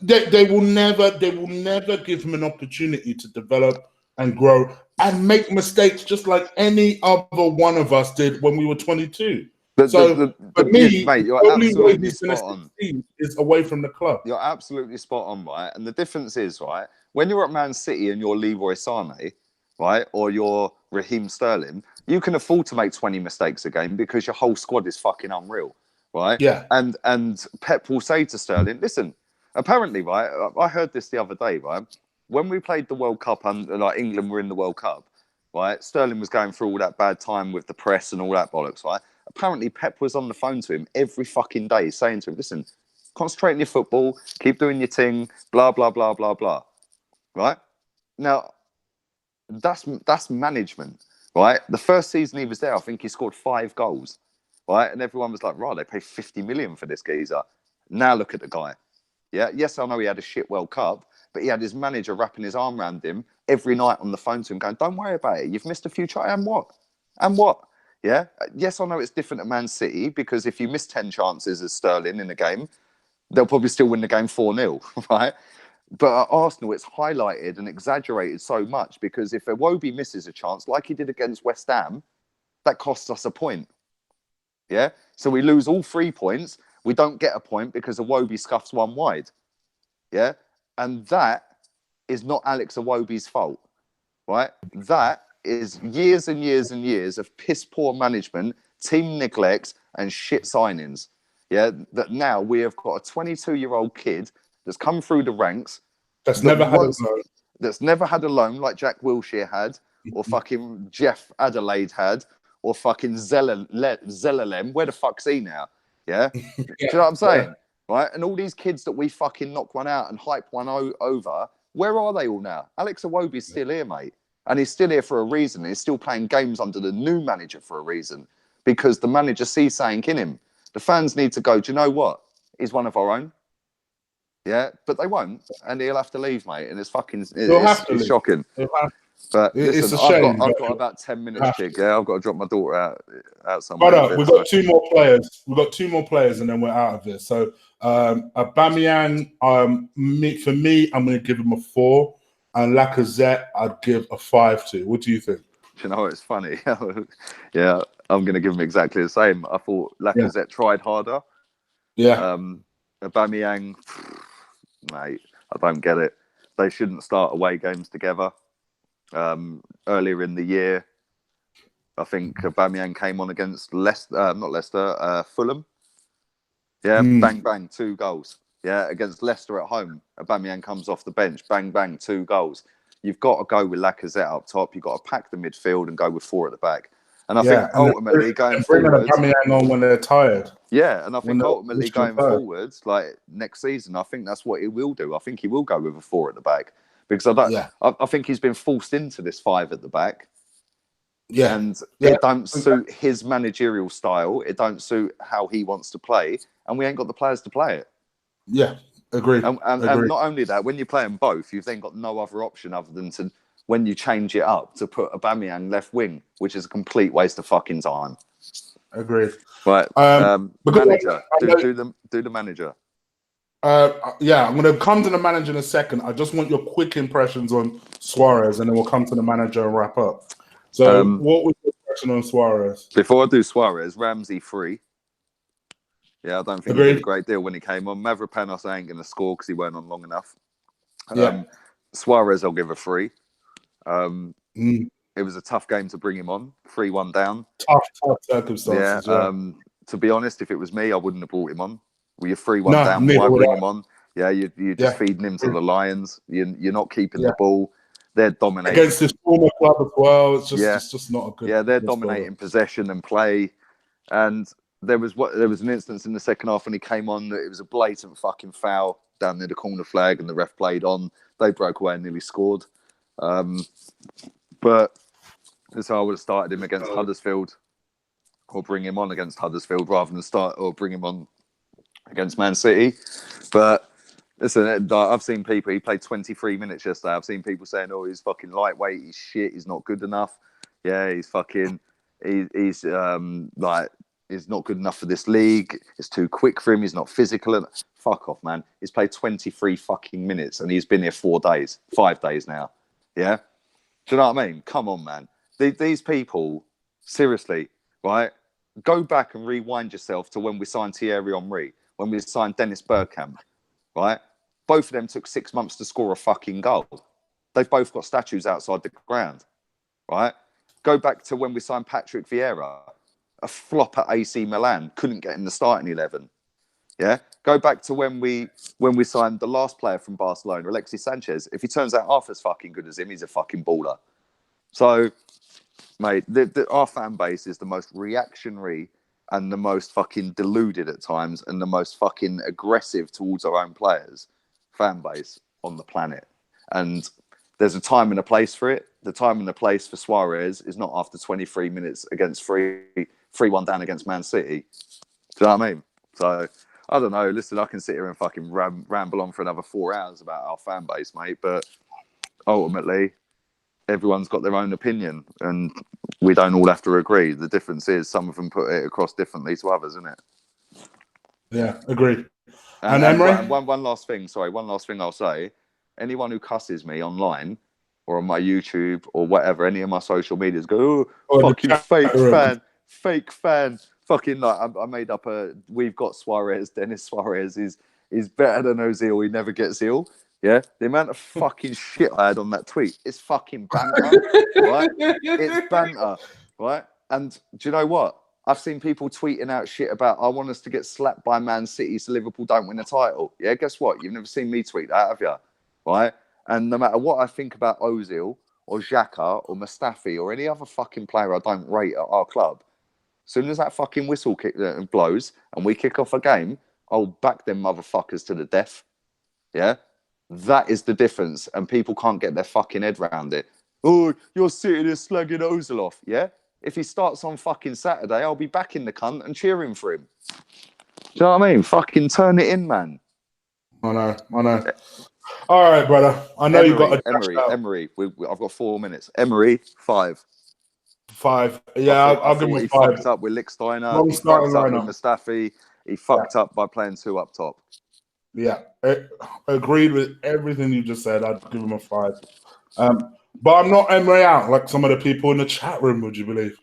They will never give him an opportunity to develop and grow and make mistakes just like any other one of us did when we were 22. For me, mate, the only way he's going to succeed is away from the club. You're absolutely spot on, right? And the difference is, right, when you're at Man City and you're Leroy Sané, right, or you're Raheem Sterling, you can afford to make 20 mistakes a game because your whole squad is fucking unreal, right? Yeah. And Pep will say to Sterling, listen, apparently, right, I heard this the other day, right? when we played the World Cup and like England were in the World Cup, right? Sterling was going through all that bad time with the press and all that bollocks, right? Apparently Pep was on the phone to him every fucking day saying to him, listen, concentrate on your football, keep doing your thing, blah, blah, blah, blah, blah. Right? Now, that's management, right? The first season he was there, I think he scored 5 goals, right? And everyone was like, right, they paid 50 million for this geezer. Now look at the guy. Yeah, yes, I know he had a shit World Cup, but he had his manager wrapping his arm around him every night on the phone to him going, don't worry about it. You've missed a few tries. And what? And what? Yeah. Yes, I know it's different at Man City because if you miss 10 chances as Sterling in a game, they'll probably still win the game 4-0, right? But at Arsenal, it's highlighted and exaggerated so much because if Iwobi misses a chance, like he did against West Ham, that costs us a point. Yeah? So we lose all 3 points. We don't get a point because Iwobi scuffs one wide. Yeah? And that is not Alex Iwobi's fault, right? That is years and years and years of piss poor management, team neglects, and shit signings. Yeah, that now we have got a 22-year-old kid that's come through the ranks That's never had a loan. That's never had a loan like Jack Wilshere had, or fucking Jeff Adelaide had, or fucking Zelalem. Where the fuck's he now? Yeah, do you know what I'm saying? Yeah. Right, and all these kids that we fucking knock one out and hype one over, where are they all now? Alex Iwobi's still here, mate. And he's still here for a reason. He's still playing games under the new manager for a reason. Because the manager sees something in him. The fans need to go, do you know what? He's one of our own. Yeah, but they won't. And he'll have to leave, mate. And it's fucking, it's shocking. But listen, I've got about 10 minutes, Pig. Yeah, I've got to drop my daughter out somewhere. But we've got 2 more players. We've got 2 more players and then we're out of this. So Aubameyang, for me, I'm going to give him a 4. And Lacazette, I'd give a 5 to. What do you think? Do you know, it's funny. Yeah, I'm going to give him exactly the same. I thought Lacazette tried harder. Yeah. Aubameyang, mate, I don't get it. They shouldn't start away games together. Earlier in the year, I think Aubameyang came on against Fulham. Yeah, bang, bang, 2 goals. Yeah, against Leicester at home, Aubameyang comes off the bench, bang, bang, 2 goals. You've got to go with Lacazette up top. You've got to pack the midfield and go with 4 at the back. And I think ultimately going forward, Aubameyang on when they're tired. Yeah, and I think ultimately going forwards, like next season, I think that's what he will do. I think he will go with a 4 at the back because I think he's been forced into this 5 at the back. Yeah, and it don't suit his managerial style. It don't suit how he wants to play, and we ain't got the players to play it. Yeah, agree. And not only that, when you play them both, you've then got no other option other than to, when you change it up, to put Aubameyang left wing, which is a complete waste of fucking time. Agreed. Right. Manager. Do the manager. I'm going to come to the manager in a second. I just want your quick impressions on Suarez, and then we'll come to the manager and wrap up. So, what was your impression on Suarez? Before I do Suarez, Ramsey 3. Yeah, I don't think he did a great deal when he came on. Mavropanos ain't going to score because he weren't on long enough. Suarez, I'll give a 3. It was a tough game to bring him on. 3-1 down. Tough circumstances. Yeah. To be honest, if it was me, I wouldn't have brought him on. Well, you're 3-1 down. Why bring him on? Yeah, you're just feeding him to the Lions. You're not keeping the ball. They're dominating against this former club as well. It's just not a good. Yeah, they're dominating possession and play. And there was an instance in the second half when he came on that it was a blatant fucking foul down near the corner flag, and the ref played on. They broke away and nearly scored. But so I would have started him against Huddersfield, or bring him on against Huddersfield rather than bring him on against Man City. But listen, I've seen people. He played 23 minutes yesterday. I've seen people saying, "Oh, he's fucking lightweight. He's shit. He's not good enough." Yeah, he's fucking. He's not good enough for this league. It's too quick for him. He's not physical. And fuck off, man. He's played 23 fucking minutes, and he's been here 5 days now. Yeah, do you know what I mean? Come on, man. These people, seriously, right? Go back and rewind yourself to when we signed Thierry Henry, when we signed Dennis Bergkamp, right? Both of them took 6 months to score a fucking goal. They've both got statues outside the ground, right? Go back to when we signed Patrick Vieira, a flop at AC Milan, couldn't get in the starting 11. Yeah, go back to when we signed the last player from Barcelona, Alexis Sanchez. If he turns out half as fucking good as him, he's a fucking baller. So, mate, our fan base is the most reactionary and the most fucking deluded at times and the most fucking aggressive towards our own players fan base on the planet. And there's a time and a place for it. The time and the place for Suarez is not after 23 minutes against 3-1 down against Man City. Do you know what I mean? So, I don't know. Listen, I can sit here and fucking ramble on for another 4 hours about our fan base, mate. But ultimately, everyone's got their own opinion and we don't all have to agree. The difference is some of them put it across differently to others, isn't it? Yeah, agreed. And Emery? one last thing I'll say. Anyone who cusses me online or on my YouTube or whatever, any of my social medias go, fucking fake fan. Fucking like I made up we've got Suarez, Dennis Suarez is better than Ozil, he never gets ill. Yeah, the amount of fucking shit I had on that tweet, it's fucking banter, right? It's banter, right? And do you know what? I've seen people tweeting out shit about, I want us to get slapped by Man City so Liverpool don't win a title. Yeah, guess what? You've never seen me tweet that, have you? Right? And no matter what I think about Ozil or Xhaka or Mustafi or any other fucking player I don't rate at our club, as soon as that fucking whistle blows and we kick off a game, I'll back them motherfuckers to the death. Yeah? That is the difference, and people can't get their fucking head around it. Oh, you're sitting here slagging Ozil off, yeah? If he starts on fucking Saturday, I'll be backing the cunt and cheering for him. Do you know what I mean? Fucking turn it in, man. I know. All right, brother. I know you got Emery. I've got 4 minutes. Emery, 5. 5. Yeah, I'll give him a 5. He fucked up with Lichtsteiner. He fucked up with Mustafi. He fucked up by playing 2 up top. Yeah, agreed with everything you just said. I'd give him a 5. But I'm not Emery out like some of the people in the chat room, would you believe?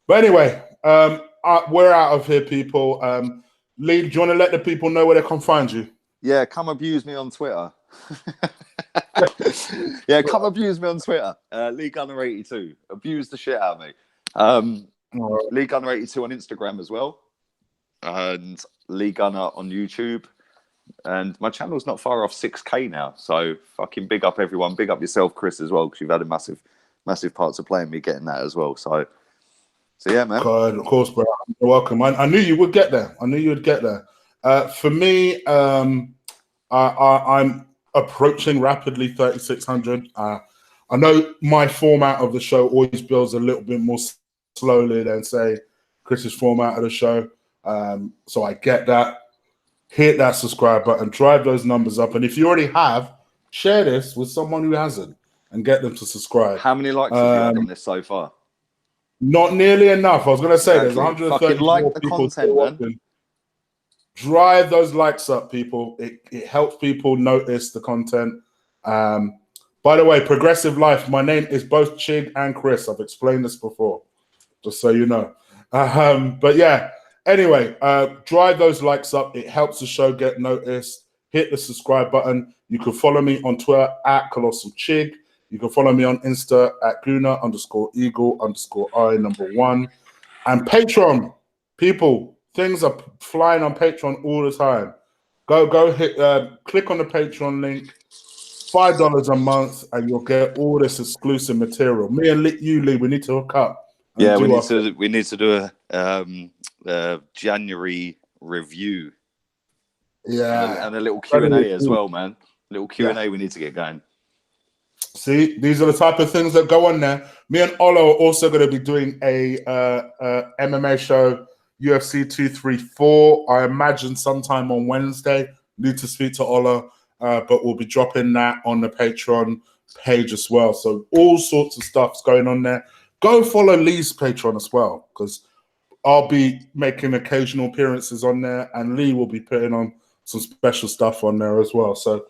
But anyway, we're out of here, people. Lee, do you want to let the people know where they can find you? Yeah, come abuse me on Twitter. Yeah, come abuse me on Twitter. Lee Gunner 82. Abuse the shit out of me. Lee Gunner 82 on Instagram as well. And Lee Gunner on YouTube. And my channel's not far off 6K now. So fucking big up everyone. Big up yourself, Chris, as well, because you've had a massive part to play in me getting that as well. So yeah, man. God, of course, bro. You're welcome. I knew you would get there. For me, I'm approaching rapidly 3,600. I know my format of the show always builds a little bit more slowly than, say, Chris's format of the show. So I get that. Hit that subscribe button, drive those numbers up. And if you already have, share this with someone who hasn't and get them to subscribe. How many likes have you had on this so far? Not nearly enough. I was going to say there's 130 like the people content, man. Drive those likes up, people. It helps people notice the content. By the way, Progressive Life, my name is both Chig and Chris. I've explained this before, just so you know. But yeah, anyway, drive those likes up. It helps the show get noticed. Hit the subscribe button. You can follow me on Twitter at Colossal Chig. You can follow me on Insta at Guna_Eagle_I1. And Patreon, people, things are flying on Patreon all the time. Go hit, click on the Patreon link. $5 a month, and you'll get all this exclusive material. Me and you, Lee, we need to hook up. Yeah, we need to do a January review. Yeah, and a little Q&A as well, man. Little Q&A we need to get going. See, these are the type of things that go on there. Me and Olo are also going to be doing a MMA show, UFC 234. I imagine sometime on Wednesday. Need to speak to Olo, but we'll be dropping that on the Patreon page as well. So all sorts of stuff's going on there. Go follow Lee's Patreon as well, because I'll be making occasional appearances on there, and Lee will be putting on some special stuff on there as well. So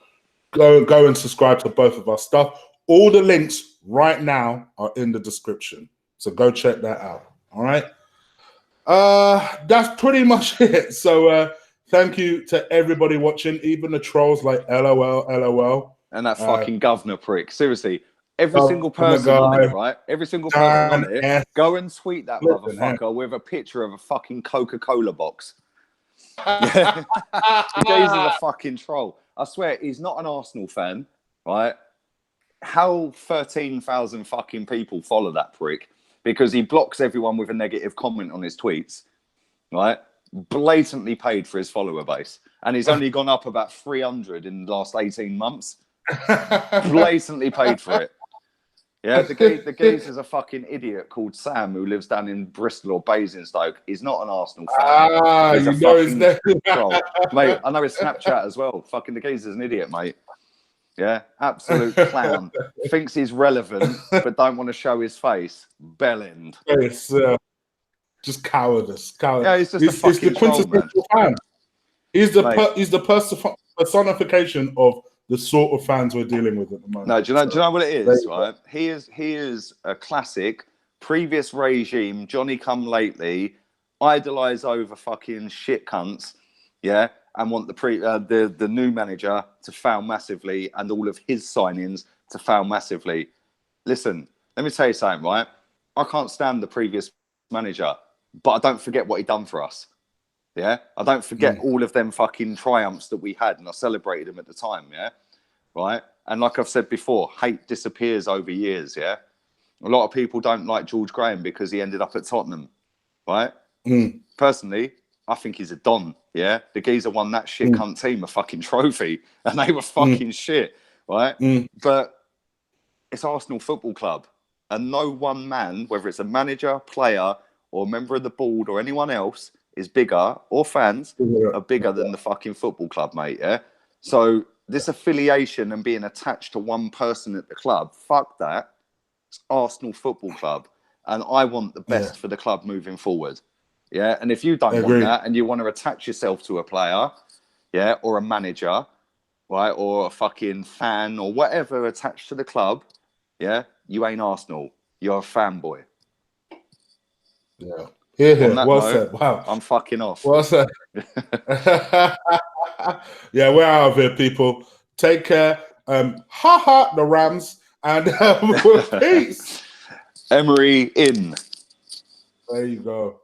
go and subscribe to both of our stuff. All the links right now are in the description. So go check that out. All right. That's pretty much it. So thank you to everybody watching, even the trolls like LOL. And that fucking governor prick. Seriously, every single person on it, right? Every single person on it, go and tweet that motherfucker with a picture of a fucking Coca-Cola box. Yeah. The geezer's a fucking troll. I swear, he's not an Arsenal fan, right? How 13,000 fucking people follow that prick? Because he blocks everyone with a negative comment on his tweets, right? Blatantly paid for his follower base. And he's only gone up about 300 in the last 18 months. Blatantly paid for it. Yeah, the geezer's a fucking idiot called Sam who lives down in Bristol or Basingstoke. He's not an Arsenal fan. He's a fucking troll. Mate, I know his Snapchat as well. Fucking the geezer's an idiot, mate. Yeah, absolute clown. Thinks he's relevant, but don't want to show his face. Bellend. It's just cowardice. Yeah, he's just a fucking troll, man. Fan. He's the personification of the sort of fans we're dealing with at the moment. No, do you know what it is, right? He is a classic previous regime, Johnny come lately, idolise over fucking shit cunts, yeah, and want the new manager to fail massively and all of his signings to fail massively. Listen, let me tell you something, right? I can't stand the previous manager, but I don't forget what he done for us. Yeah, I don't forget all of them fucking triumphs that we had, and I celebrated them at the time. Yeah, right. And like I've said before, hate disappears over years. Yeah, a lot of people don't like George Graham because he ended up at Tottenham. Right. Personally, I think he's a don. Yeah, the geezer won that shit cunt team a fucking trophy, and they were fucking shit. Right. But it's Arsenal Football Club, and no one man, whether it's a manager, player, or a member of the board, or anyone else, is bigger, or fans are bigger than the fucking football club, mate, yeah? So this affiliation and being attached to one person at the club, fuck that. It's Arsenal Football Club. And I want the best for the club moving forward, yeah? And if you don't want that and you want to attach yourself to a player, yeah, or a manager, right, or a fucking fan or whatever attached to the club, yeah, you ain't Arsenal. You're a fanboy. Yeah. Here. Well said. Wow. I'm fucking off. Well said. Yeah, we're out of here, people. Take care. The Rams. And peace. Emery in. There you go.